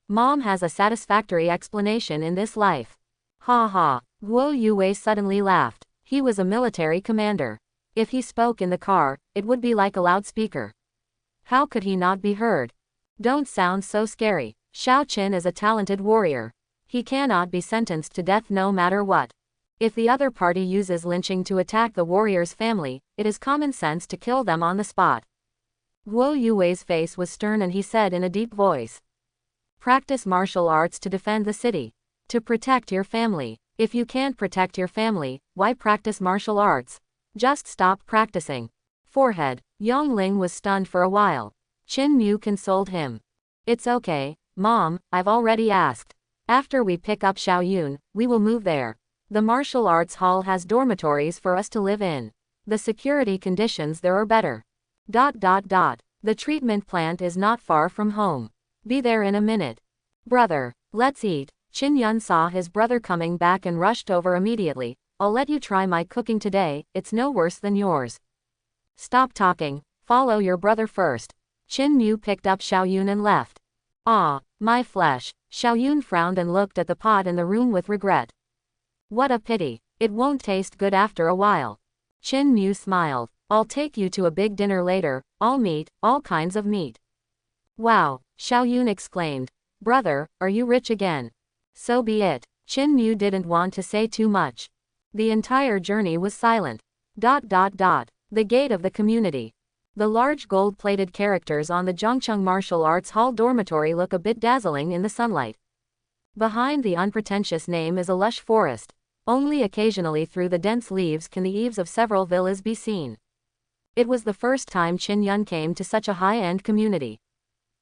Mom has a satisfactory explanation in this life. Ha ha, Guo Yuwei suddenly laughed. He was a military commander. If he spoke in the car, it would be like a loudspeaker. How could he not be heard? Don't sound so scary. Xiao Qin is a talented warrior. He cannot be sentenced to death no matter what. If the other party uses lynching to attack the warrior's family, it is common sense to kill them on the spot. Guo Yuwei's face was stern and he said in a deep voice. Practice martial arts to defend the city. To protect your family. If you can't protect your family, why practice martial arts? Just stop practicing. Forehead. Yongling was stunned for a while. Qin Mu consoled him. It's okay, Mom, I've already asked. After we pick up Xiaoyun, we will move there. The martial arts hall has dormitories for us to live in. The security conditions there are better. The treatment plant is not far from home. Be there in a minute. Brother, let's eat. Qin Yun saw his brother coming back and rushed over immediately. I'll let you try my cooking today, it's no worse than yours. Stop talking, follow your brother first. Qin Mu picked up Xiaoyun and left. Ah, my flesh. Xiaoyun frowned and looked at the pot in the room with regret. What a pity, it won't taste good after a while. Qin Mu smiled. I'll take you to a big dinner later, all meat, all kinds of meat. Wow, Xiaoyun exclaimed. Brother, are you rich again? So be it. Qin Mu didn't want to say too much. The entire journey was silent. The gate of the community. The large gold-plated characters on the Zhongcheng Martial Arts Hall dormitory look a bit dazzling in the sunlight. Behind the unpretentious name is a lush forest. Only occasionally through the dense leaves can the eaves of several villas be seen. It was the first time Qin Yun came to such a high-end community.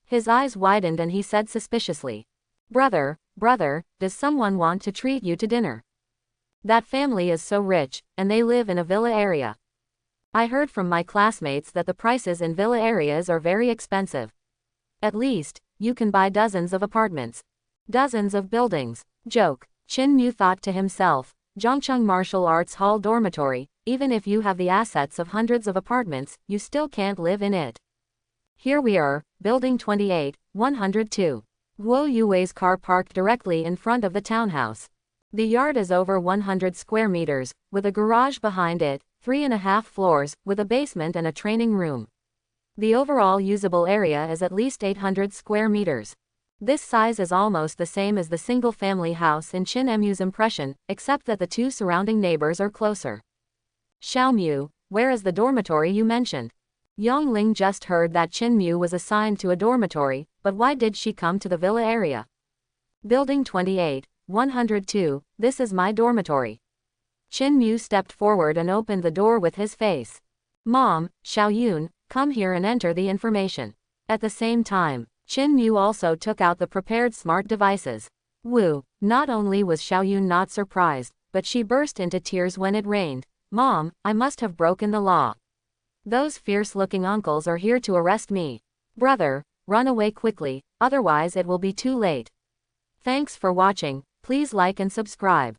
His eyes widened and he said suspiciously. Brother, does someone want to treat you to dinner? That family is so rich, and they live in a villa area. I heard from my classmates that the prices in villa areas are very expensive. At least, you can buy dozens of apartments. Dozens of buildings. Joke. Qin Mu thought to himself, Zhongcheng Martial Arts Hall dormitory, even if you have the assets of hundreds of apartments, you still can't live in it. Here we are, Building 28, 102. Guo Yuwei's car parked directly in front of the townhouse. The yard is over 100 square meters, with a garage behind it, 3.5 floors, with a basement and a training room. The overall usable area is at least 800 square meters. This size is almost the same as the single-family house in Qin Mu's impression, except that the two surrounding neighbors are closer. Xiao Mu, where is the dormitory you mentioned? Yongling just heard that Qin Mu was assigned to a dormitory, but why did she come to the villa area? Building 28, 102, this is my dormitory. Qin Mu stepped forward and opened the door with his face. Mom, Xiaoyun, come here and enter the information. At the same time, Qin Mu also took out the prepared smart devices. Woo! Not only was Xiaoyun not surprised, but she burst into tears when it rained. Mom, I must have broken the law. Those fierce-looking uncles are here to arrest me. Brother, run away quickly, otherwise it will be too late. Thanks for watching, please like and subscribe.